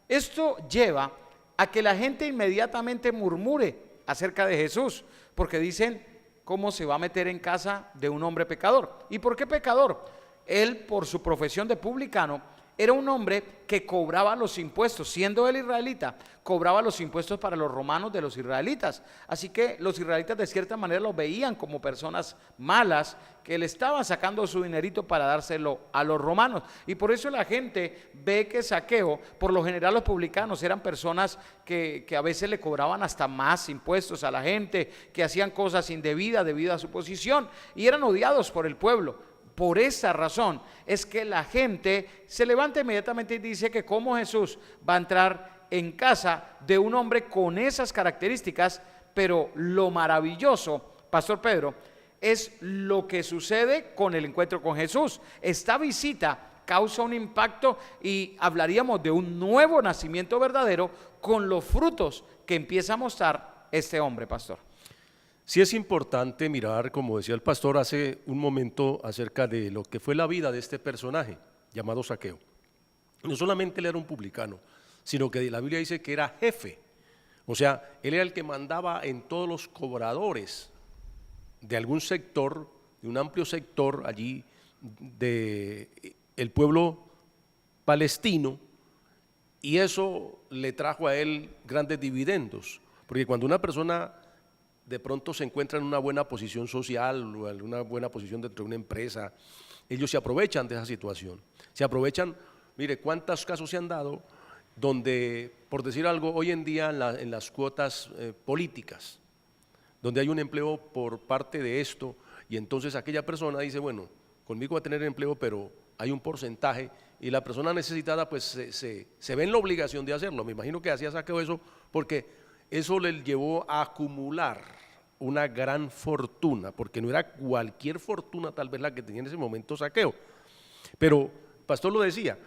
Esto lleva a que la gente inmediatamente murmure acerca de Jesús, porque dicen: ¿cómo se va a meter en casa de un hombre pecador? ¿Y por qué pecador? Él, por su profesión de publicano, era un hombre que cobraba los impuestos, siendo él israelita, cobraba los impuestos para los romanos de los israelitas. Así que los israelitas de cierta manera lo veían como personas malas, que le estaban sacando su dinerito para dárselo a los romanos. Y por eso la gente ve que Zaqueo, por lo general los publicanos eran personas que a veces le cobraban hasta más impuestos a la gente, que hacían cosas indebidas debido a su posición y eran odiados por el pueblo. Por esa razón es que la gente se levanta inmediatamente y dice que cómo Jesús va a entrar en casa de un hombre con esas características. Pero lo maravilloso, Pastor Pedro, es lo que sucede con el encuentro con Jesús. Esta visita causa un impacto y hablaríamos de un nuevo nacimiento verdadero con los frutos que empieza a mostrar este hombre, pastor. Sí es importante mirar, como decía el pastor hace un momento, acerca de lo que fue la vida de este personaje llamado Zaqueo. No solamente él era un publicano, sino que la Biblia dice que era jefe. O sea, él era el que mandaba en todos los cobradores de algún sector, de un amplio sector allí del pueblo palestino, y eso le trajo a él grandes dividendos, porque cuando una persona de pronto se encuentra en una buena posición social o en una buena posición dentro de una empresa, ellos se aprovechan de esa situación, se aprovechan. Mire cuántos casos se han dado donde, por decir algo, hoy en día en las cuotas políticas, donde hay un empleo por parte de esto, y entonces aquella persona dice: bueno, conmigo va a tener empleo, pero hay un porcentaje, y la persona necesitada pues se ve en la obligación de hacerlo. Me imagino que hacía Zaqueo eso porque eso le llevó a acumular una gran fortuna, porque no era cualquier fortuna tal vez la que tenía en ese momento Zaqueo. Pero pastor lo decía,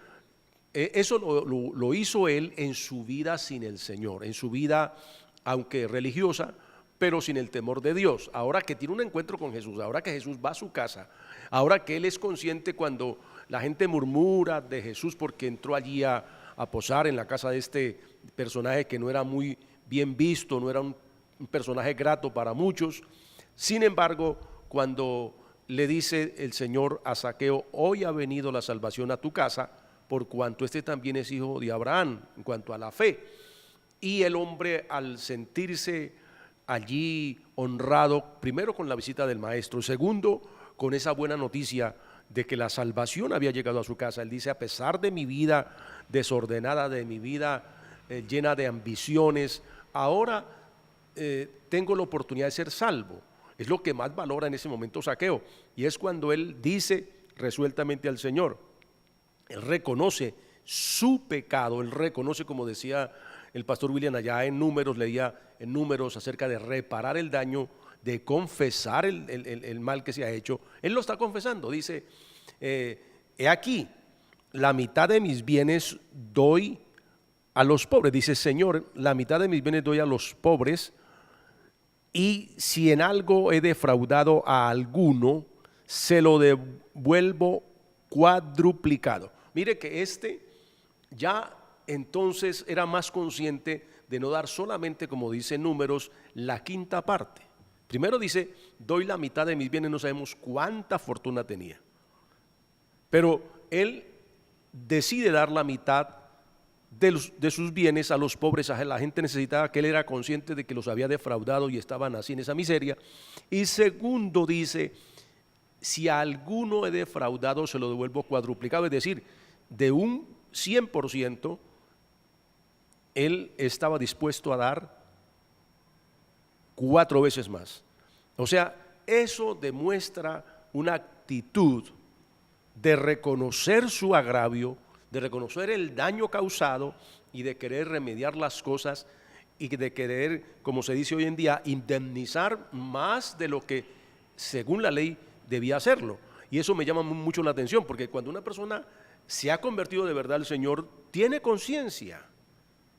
eso lo hizo él en su vida sin el Señor, en su vida aunque religiosa, pero sin el temor de Dios. Ahora que tiene un encuentro con Jesús, ahora que Jesús va a su casa, ahora que él es consciente cuando la gente murmura de Jesús porque entró allí a posar en la casa de este personaje que no era muy bien visto, no era un personaje grato para muchos. Sin embargo, cuando le dice el Señor a Zaqueo: hoy ha venido la salvación a tu casa, por cuanto este también es hijo de Abraham, en cuanto a la fe. Y el hombre, al sentirse allí honrado, primero con la visita del maestro, segundo con esa buena noticia de que la salvación había llegado a su casa, él dice: a pesar de mi vida desordenada, de mi vida llena de ambiciones, ahora tengo la oportunidad de ser salvo. Es lo que más valora en ese momento Zaqueo, y es cuando él dice resueltamente al Señor, él reconoce su pecado, él reconoce, como decía el pastor William allá en Números, leía en Números acerca de reparar el daño, de confesar el mal que se ha hecho. Él lo está confesando, dice: he aquí, la mitad de mis bienes doy a los pobres. Dice: Señor, la mitad de mis bienes doy a los pobres, y si en algo he defraudado a alguno, se lo devuelvo cuadruplicado. Mire que ya entonces era más consciente de no dar solamente, como dice Números, la quinta parte. Primero dice: doy la mitad de mis bienes, no sabemos cuánta fortuna tenía, pero él decide dar la mitad de sus bienes a los pobres, a la gente necesitada, que él era consciente de que los había defraudado y estaban así en esa miseria. Y segundo dice, si a alguno he defraudado se lo devuelvo cuadruplicado, es decir, de un 100% él estaba dispuesto a dar 4 veces más. O sea, eso demuestra una actitud de reconocer su agravio, de reconocer el daño causado y de querer remediar las cosas y de querer, como se dice hoy en día, indemnizar más de lo que según la ley debía hacerlo. Y eso me llama mucho la atención, porque cuando una persona se ha convertido de verdad al Señor, tiene conciencia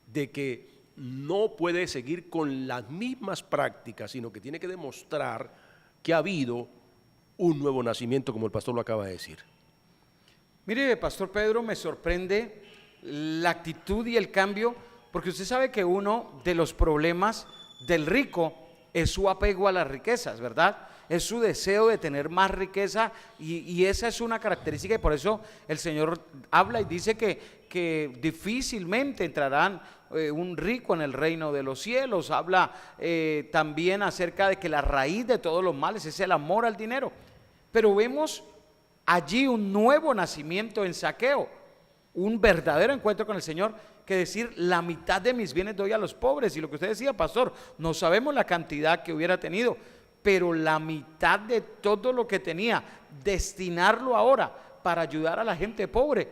de que no puede seguir con las mismas prácticas, sino que tiene que demostrar que ha habido un nuevo nacimiento, como el pastor lo acaba de decir. Mire, Pastor Pedro, me sorprende la actitud y el cambio, porque usted sabe que uno de los problemas del rico es su apego a las riquezas, ¿verdad? Es su deseo de tener más riqueza y esa es una característica, y por eso el Señor habla y dice que difícilmente entrarán un rico en el reino de los cielos. Habla también acerca de que la raíz de todos los males es el amor al dinero, pero vemos allí un nuevo nacimiento en Zaqueo, un verdadero encuentro con el Señor, que decir, la mitad de mis bienes doy a los pobres. Y lo que usted decía, pastor, no sabemos la cantidad que hubiera tenido, pero la mitad de todo lo que tenía, destinarlo ahora para ayudar a la gente pobre,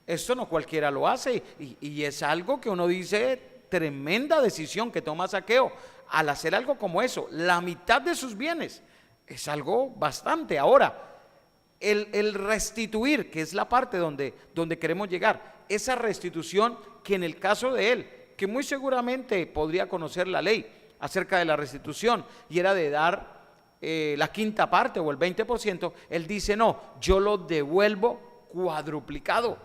esto no cualquiera lo hace, y es algo que uno dice, tremenda decisión que toma Zaqueo al hacer algo como eso, la mitad de sus bienes, es algo bastante. Ahora, el restituir, que es la parte donde queremos llegar, esa restitución que en el caso de él, que muy seguramente podría conocer la ley acerca de la restitución, y era de dar la quinta parte o el 20%, él dice, no, yo lo devuelvo cuadruplicado,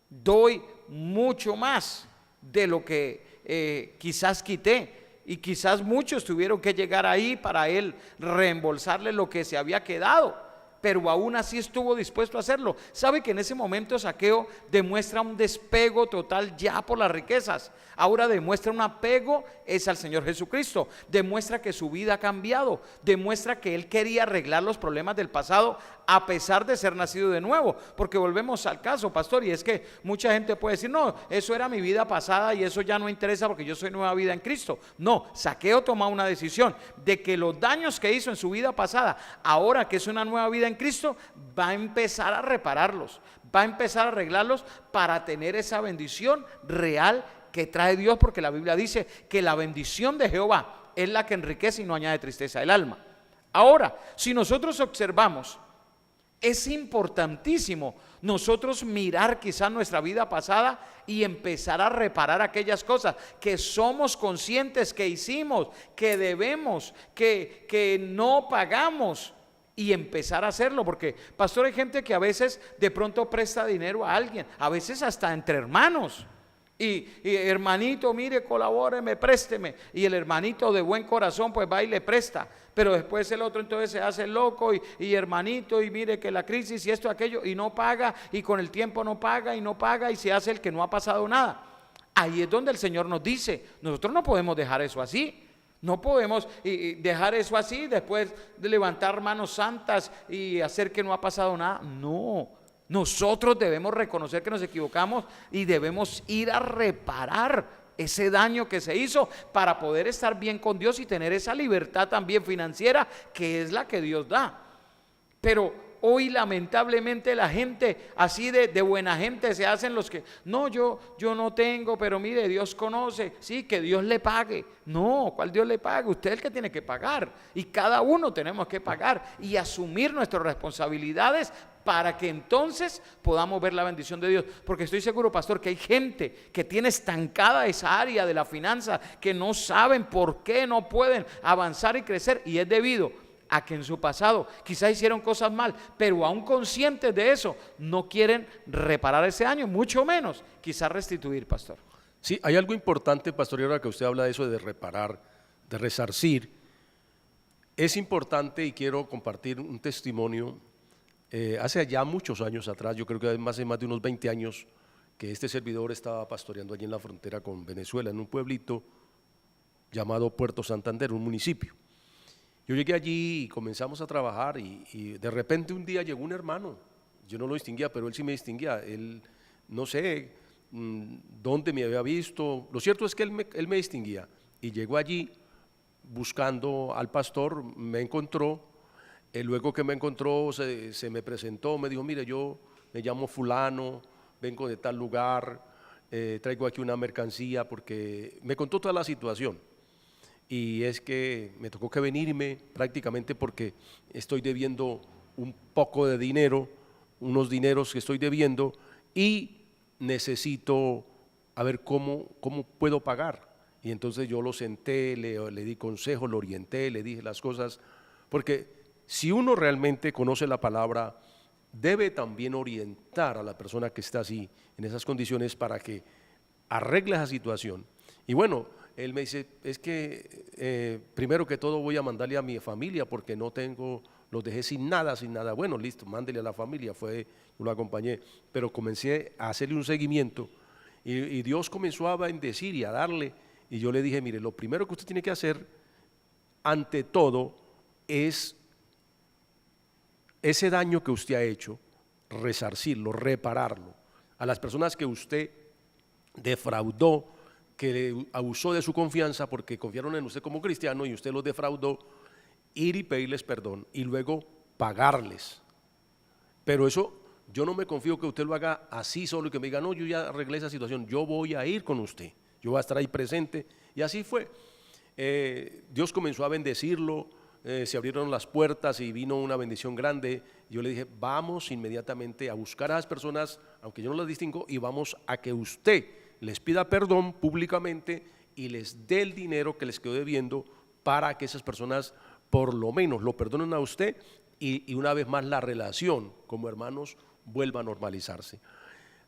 doy mucho más de lo que quizás quité, y quizás muchos tuvieron que llegar ahí para él reembolsarle lo que se había quedado, pero aún así estuvo dispuesto a hacerlo. Sabe que en ese momento Zaqueo demuestra un despego total ya por las riquezas. Ahora demuestra un apego es al Señor Jesucristo. Demuestra que su vida ha cambiado. Demuestra que él quería arreglar los problemas del pasado a pesar de ser nacido de nuevo. Porque volvemos al caso, pastor, y es que mucha gente puede decir, no, eso era mi vida pasada y eso ya no interesa porque yo soy nueva vida en Cristo. No, Zaqueo toma una decisión de que los daños que hizo en su vida pasada, ahora que es una nueva vida en Cristo, va a empezar a repararlos, va a empezar a arreglarlos para tener esa bendición real que trae Dios, porque la Biblia dice que la bendición de Jehová es la que enriquece y no añade tristeza al alma. Ahora, si nosotros observamos, es importantísimo nosotros mirar quizás nuestra vida pasada y empezar a reparar aquellas cosas que somos conscientes que hicimos, que debemos, que no pagamos, y empezar a hacerlo. Porque, pastor, hay gente que a veces de pronto presta dinero a alguien, a veces hasta entre hermanos, y hermanito, mire, colabóreme, présteme, y el hermanito de buen corazón pues va y le presta, pero después el otro entonces se hace loco y hermanito, y mire que la crisis y esto, aquello, y no paga, y con el tiempo no paga y se hace el que no ha pasado nada. Ahí es donde el Señor nos dice, nosotros no podemos dejar eso así. No podemos dejar eso así después de levantar manos santas y hacer que no ha pasado nada. No, nosotros debemos reconocer que nos equivocamos y debemos ir a reparar ese daño que se hizo para poder estar bien con Dios y tener esa libertad también financiera que es la que Dios da. Pero hoy lamentablemente la gente así de buena gente se hacen los que, no, yo no tengo, pero mire, Dios conoce, sí, que Dios le pague. No, ¿cuál Dios le pague? Usted es el que tiene que pagar, y cada uno tenemos que pagar y asumir nuestras responsabilidades para que entonces podamos ver la bendición de Dios. Porque estoy seguro, pastor, que hay gente que tiene estancada esa área de la finanza, que no saben por qué no pueden avanzar y crecer, y es debido a que en su pasado quizás hicieron cosas mal, pero aún conscientes de eso, no quieren reparar ese daño, mucho menos quizás restituir, pastor. Sí, hay algo importante, pastor, y ahora que usted habla de eso de reparar, de resarcir, es importante, y quiero compartir un testimonio. Hace ya muchos años atrás, yo creo que hace más de unos 20 años, que este servidor estaba pastoreando allí en la frontera con Venezuela, en un pueblito llamado Puerto Santander, un municipio. Yo llegué allí y comenzamos a trabajar y de repente un día llegó un hermano. Yo no lo distinguía, pero él sí me distinguía. Él, no sé dónde me había visto. Lo cierto es que él me distinguía. Y llegó allí buscando al pastor, me encontró. Luego que me encontró, se me presentó, me dijo, mire, yo me llamo fulano, vengo de tal lugar, traigo aquí una mercancía, porque me contó toda la situación. Y es que me tocó que venirme prácticamente porque estoy debiendo un poco de dinero, unos dineros que estoy debiendo y necesito a ver cómo puedo pagar. Y entonces yo lo senté, le di consejos, lo orienté, le dije las cosas, porque si uno realmente conoce la palabra, debe también orientar a la persona que está así, en esas condiciones, para que arregle esa situación. Y bueno, él me dice, es que primero que todo voy a mandarle a mi familia porque no tengo, los dejé sin nada. Bueno, listo, mándele a la familia, yo lo acompañé, pero comencé a hacerle un seguimiento y Dios comenzó a bendecir y a darle, y yo le dije, mire, lo primero que usted tiene que hacer, ante todo, es ese daño que usted ha hecho, resarcirlo, repararlo. A las personas que usted defraudó, que abusó de su confianza porque confiaron en usted como cristiano y usted los defraudó, ir y pedirles perdón y luego pagarles. Pero eso, yo no me confío que usted lo haga así solo y que me diga, no, yo ya arreglé esa situación, yo voy a ir con usted, yo voy a estar ahí presente. Y así fue. Dios comenzó a bendecirlo, se abrieron las puertas y vino una bendición grande. Yo le dije, vamos inmediatamente a buscar a esas personas, aunque yo no las distingo, y vamos a que usted les pida perdón públicamente y les dé el dinero que les quedó debiendo para que esas personas por lo menos lo perdonen a usted y una vez más la relación como hermanos vuelva a normalizarse.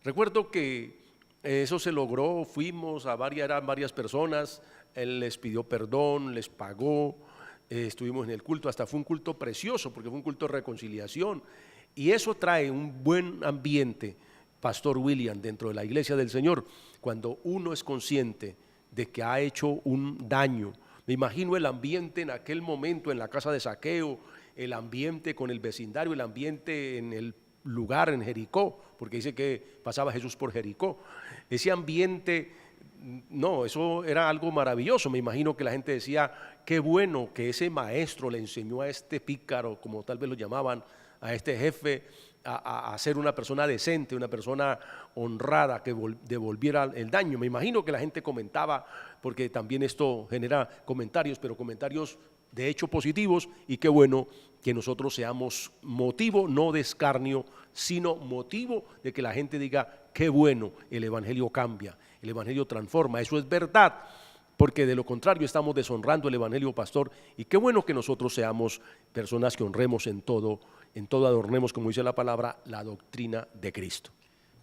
Recuerdo que eso se logró, fuimos a eran varias personas, él les pidió perdón, les pagó, estuvimos en el culto, hasta fue un culto precioso porque fue un culto de reconciliación y eso trae un buen ambiente, Pastor William, dentro de la iglesia del Señor, cuando uno es consciente de que ha hecho un daño. Me imagino el ambiente en aquel momento en la casa de Zaqueo, el ambiente con el vecindario, el ambiente en el lugar en Jericó, porque dice que pasaba Jesús por Jericó. Ese ambiente, no, eso era algo maravilloso. Me imagino que la gente decía, qué bueno que ese maestro le enseñó a este pícaro, como tal vez lo llamaban, a este jefe, a ser una persona decente, una persona honrada que devolviera el daño. Me imagino que la gente comentaba, porque también esto genera comentarios, pero comentarios de hecho positivos, y qué bueno que nosotros seamos motivo no de escarnio, sino motivo de que la gente diga, qué bueno, el evangelio cambia, el evangelio transforma, eso es verdad, porque de lo contrario estamos deshonrando el evangelio, pastor, y qué bueno que nosotros seamos personas que honremos en todo adornemos, como dice la palabra, la doctrina de Cristo.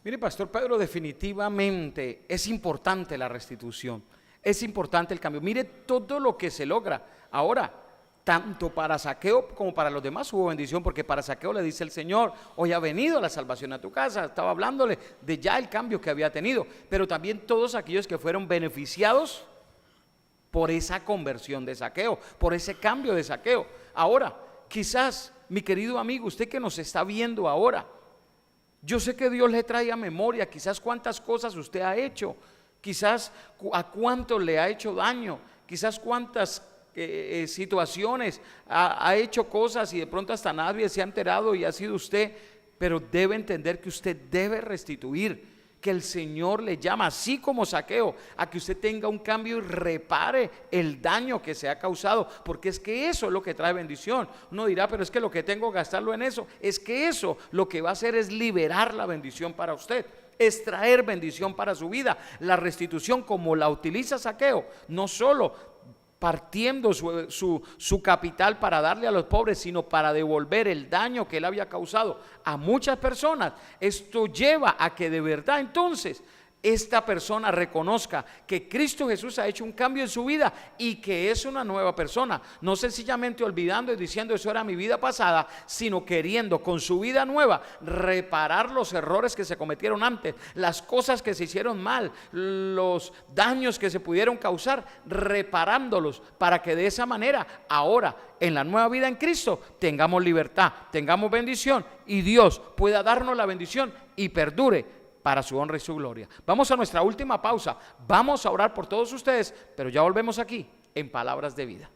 Mire, Pastor Pedro, definitivamente es importante la restitución, es importante el cambio. Mire todo lo que se logra. Ahora, tanto para Zaqueo como para los demás hubo bendición, porque para Zaqueo le dice el Señor, hoy ha venido la salvación a tu casa. Estaba hablándole de ya el cambio que había tenido, pero también todos aquellos que fueron beneficiados por esa conversión de Zaqueo, por ese cambio de Zaqueo. Ahora, quizás, mi querido amigo, usted que nos está viendo ahora, yo sé que Dios le trae a memoria quizás cuántas cosas usted ha hecho, quizás a cuánto le ha hecho daño, quizás cuántas situaciones ha hecho cosas y de pronto hasta nadie se ha enterado y ha sido usted, pero debe entender que usted debe restituir, que el Señor le llama, así como Zaqueo, a que usted tenga un cambio y repare el daño que se ha causado, porque es que eso es lo que trae bendición. Uno dirá, pero es que lo que tengo que gastarlo en eso, es que eso lo que va a hacer es liberar la bendición para usted, es traer bendición para su vida. La restitución, como la utiliza Zaqueo, no solo partiendo su capital para darle a los pobres, sino para devolver el daño que él había causado a muchas personas. Esto lleva a que de verdad entonces esta persona reconozca que Cristo Jesús ha hecho un cambio en su vida y que es una nueva persona, no sencillamente olvidando y diciendo eso era mi vida pasada, sino queriendo con su vida nueva reparar los errores que se cometieron antes, las cosas que se hicieron mal, los daños que se pudieron causar, reparándolos para que de esa manera ahora en la nueva vida en Cristo tengamos libertad, tengamos bendición y Dios pueda darnos la bendición y perdure para su honra y su gloria. Vamos a nuestra última pausa, vamos a orar por todos ustedes, pero ya volvemos aquí en Palabras de Vida.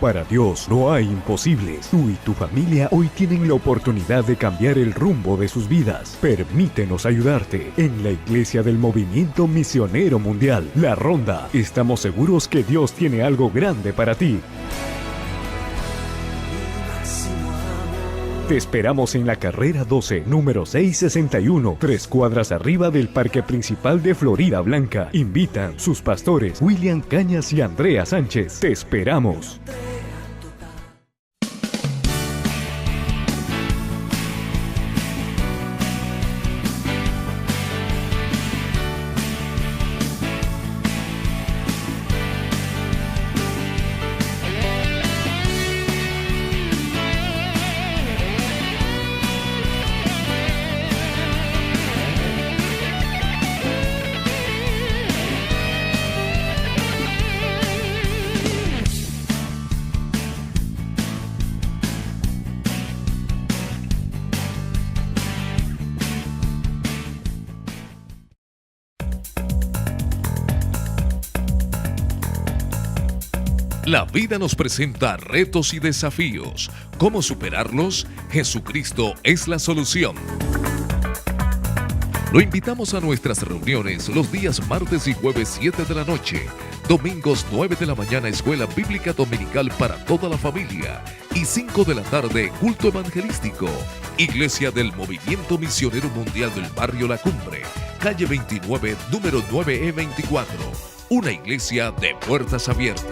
Para Dios no hay imposibles. Tú y tu familia hoy tienen la oportunidad de cambiar el rumbo de sus vidas. Permítenos ayudarte. En la Iglesia del Movimiento Misionero Mundial, La Ronda, estamos seguros que Dios tiene algo grande para ti. Te esperamos en la carrera 12, número 661, 3 cuadras arriba del Parque Principal de Florida Blanca. Invitan sus pastores William Cañas y Andrea Sánchez. Te esperamos. La vida nos presenta retos y desafíos. ¿Cómo superarlos? Jesucristo es la solución. Lo invitamos a nuestras reuniones los días martes y jueves 7 de la noche, domingos 9 de la mañana Escuela Bíblica Dominical para toda la familia y 5 de la tarde culto evangelístico. Iglesia del Movimiento Misionero Mundial del Barrio La Cumbre, calle 29, número 9E24. Una iglesia de puertas abiertas.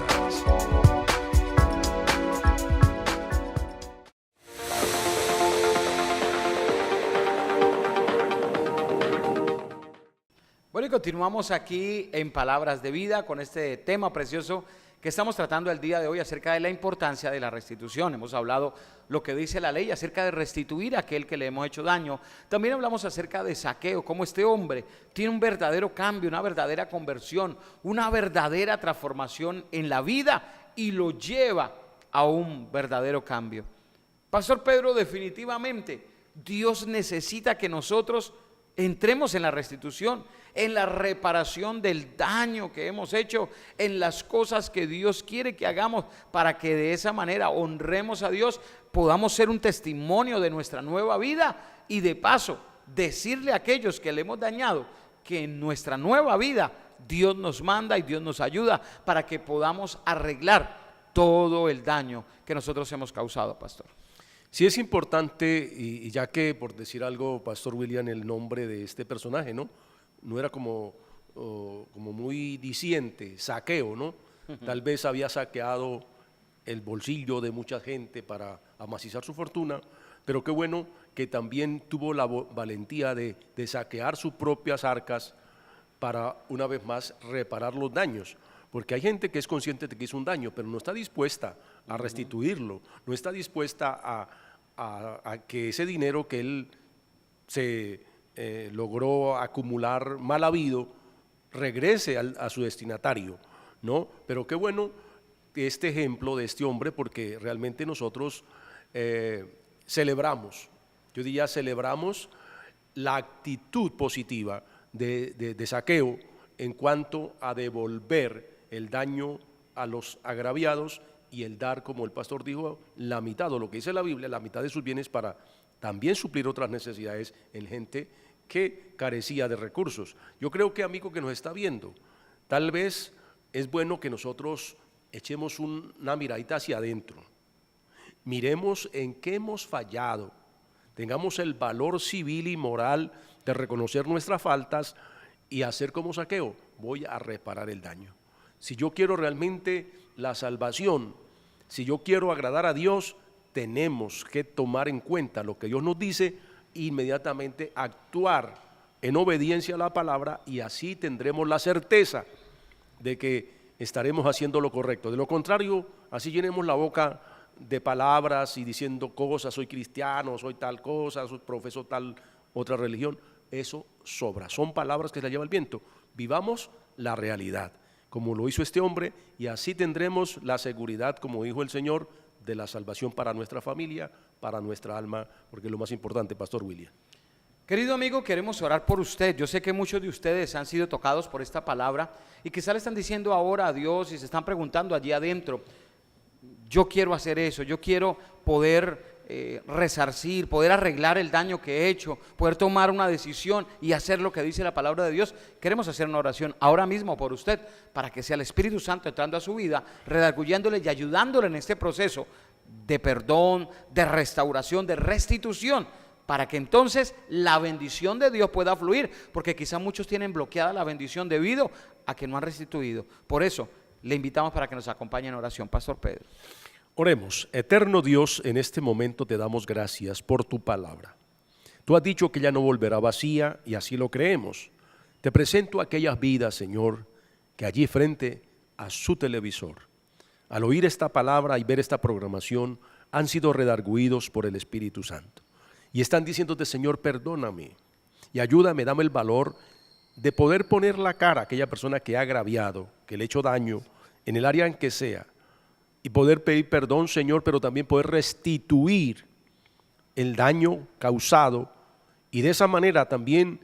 Bueno, y continuamos aquí en Palabras de Vida con este tema precioso que estamos tratando el día de hoy acerca de la importancia de la restitución. Hemos hablado lo que dice la ley acerca de restituir a aquel que le hemos hecho daño. También hablamos acerca de Zaqueo, cómo este hombre tiene un verdadero cambio, una verdadera conversión, una verdadera transformación en la vida y lo lleva a un verdadero cambio. Pastor Pedro, definitivamente Dios necesita que nosotros entremos en la restitución, en la reparación del daño que hemos hecho, en las cosas que Dios quiere que hagamos para que de esa manera honremos a Dios, podamos ser un testimonio de nuestra nueva vida y de paso decirle a aquellos que le hemos dañado que en nuestra nueva vida Dios nos manda y Dios nos ayuda para que podamos arreglar todo el daño que nosotros hemos causado, pastor. Sí es importante, y ya que por decir algo, Pastor William, el nombre de este personaje, ¿no? No era como muy diciente, Zaqueo, ¿no? Tal vez había saqueado el bolsillo de mucha gente para amacizar su fortuna, pero qué bueno que también tuvo la valentía de saquear sus propias arcas para una vez más reparar los daños. Porque hay gente que es consciente de que hizo un daño, pero no está dispuesta a restituirlo, no está dispuesta a que ese dinero que él se logró acumular mal habido regrese a su destinatario, ¿no? Pero qué bueno este ejemplo de este hombre, porque realmente nosotros celebramos, yo diría celebramos la actitud positiva de Zaqueo en cuanto a devolver el daño a los agraviados y el dar, como el pastor dijo, la mitad, o lo que dice la Biblia, la mitad de sus bienes para también suplir otras necesidades en gente que carecía de recursos. Yo creo que, amigo que nos está viendo, tal vez es bueno que nosotros echemos una miradita hacia adentro, miremos en qué hemos fallado, tengamos el valor civil y moral de reconocer nuestras faltas y hacer como Zaqueo, voy a reparar el daño. Si yo quiero realmente la salvación, Si yo quiero agradar a Dios, tenemos que tomar en cuenta lo que Dios nos dice, inmediatamente actuar en obediencia a la palabra, y así tendremos la certeza de que estaremos haciendo lo correcto. De lo contrario, así llenemos la boca de palabras y diciendo cosas, soy cristiano, soy tal cosa, soy profeso tal otra religión. Eso sobra, son palabras que se las lleva el viento. Vivamos la realidad, como lo hizo este hombre, y así tendremos la seguridad, como dijo el Señor, de la salvación para nuestra familia, para nuestra alma, porque es lo más importante, Pastor William. Querido amigo, queremos orar por usted. Yo sé que muchos de ustedes han sido tocados por esta palabra y quizá le están diciendo ahora a Dios y se están preguntando allí adentro: yo quiero hacer eso, yo quiero poder resarcir, poder arreglar el daño que he hecho, poder tomar una decisión y hacer lo que dice la palabra de Dios. Queremos hacer una oración ahora mismo por usted, para que sea el Espíritu Santo entrando a su vida, redarguyéndole y ayudándole en este proceso de perdón, de restauración, de restitución, para que entonces la bendición de Dios pueda fluir, porque quizá muchos tienen bloqueada la bendición debido a que no han restituido. Por eso le invitamos para que nos acompañe en oración, Pastor Pedro. Oremos. Eterno Dios, en este momento te damos gracias por tu palabra. Tú has dicho que ella no volverá vacía, y así lo creemos. Te presento aquellas vidas, Señor, que allí frente a su televisor, al oír esta palabra y ver esta programación, han sido redarguidos por el Espíritu Santo. Y están diciéndote: Señor, perdóname y ayúdame, dame el valor de poder poner la cara a aquella persona que ha agraviado, que le ha hecho daño en el área en que sea, y poder pedir perdón, Señor, pero también poder restituir el daño causado, y de esa manera también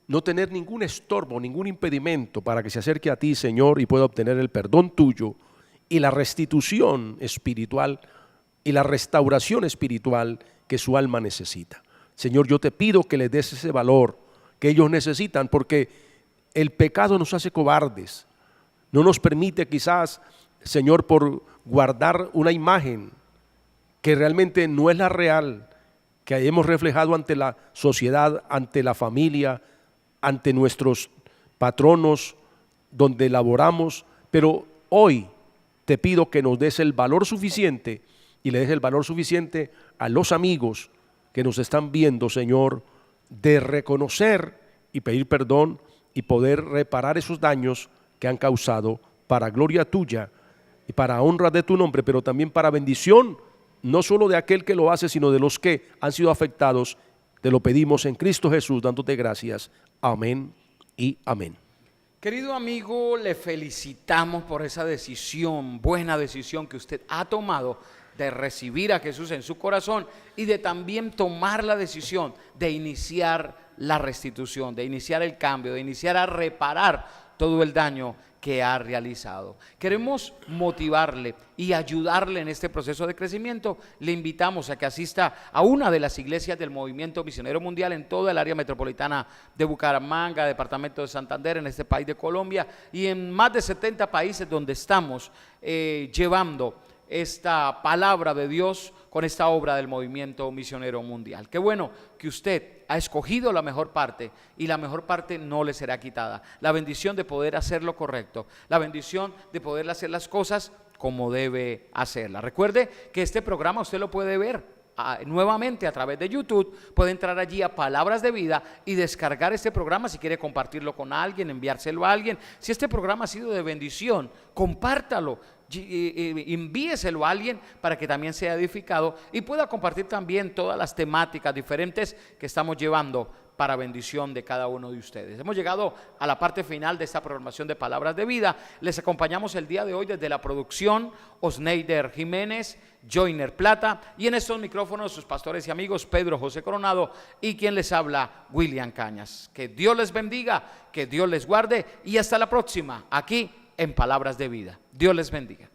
no tener ningún estorbo, ningún impedimento para que se acerque a ti, Señor, y pueda obtener el perdón tuyo y la restitución espiritual y la restauración espiritual que su alma necesita. Señor, yo te pido que les des ese valor que ellos necesitan, porque el pecado nos hace cobardes, no nos permite quizás, Señor, por guardar una imagen que realmente no es la real, que hemos reflejado ante la sociedad, ante la familia, ante nuestros patronos donde laboramos, pero hoy te pido que nos des el valor suficiente, y le des el valor suficiente a los amigos que nos están viendo, Señor, de reconocer y pedir perdón y poder reparar esos daños que han causado, para gloria tuya y para honra de tu nombre, pero también para bendición, no solo de aquel que lo hace, sino de los que han sido afectados. Te lo pedimos en Cristo Jesús, dándote gracias. Amén y amén. Querido amigo, le felicitamos por esa decisión, buena decisión que usted ha tomado de recibir a Jesús en su corazón, y de también tomar la decisión de iniciar la restitución, de iniciar el cambio, de iniciar a reparar todo el daño que ha realizado. Queremos motivarle y ayudarle en este proceso de crecimiento. Le invitamos a que asista a una de las iglesias del Movimiento Misionero Mundial en toda el área metropolitana de Bucaramanga, departamento de Santander, en este país de Colombia, y en más de 70 países donde estamos llevando esta palabra de Dios con esta obra del Movimiento Misionero Mundial. Qué bueno que usted ha escogido la mejor parte, y la mejor parte no le será quitada. La bendición de poder hacer lo correcto, la bendición de poder hacer las cosas como debe hacerlas. Recuerde que este programa usted lo puede ver nuevamente a través de YouTube. Puede entrar allí a Palabras de Vida y descargar este programa. Si quiere compartirlo con alguien, enviárselo a alguien. Si este programa ha sido de bendición, compártalo, envíeselo a alguien para que también sea edificado y pueda compartir también todas las temáticas diferentes que estamos llevando para bendición de cada uno de ustedes. Hemos llegado a la parte final de esta programación de Palabras de Vida. Les acompañamos el día de hoy desde la producción Osneider Jiménez, Joiner Plata, y en estos micrófonos sus pastores y amigos Pedro José Coronado y quien les habla, William Cañas. Que Dios les bendiga, que Dios les guarde, y hasta la próxima aquí en Palabras de Vida. Dios les bendiga.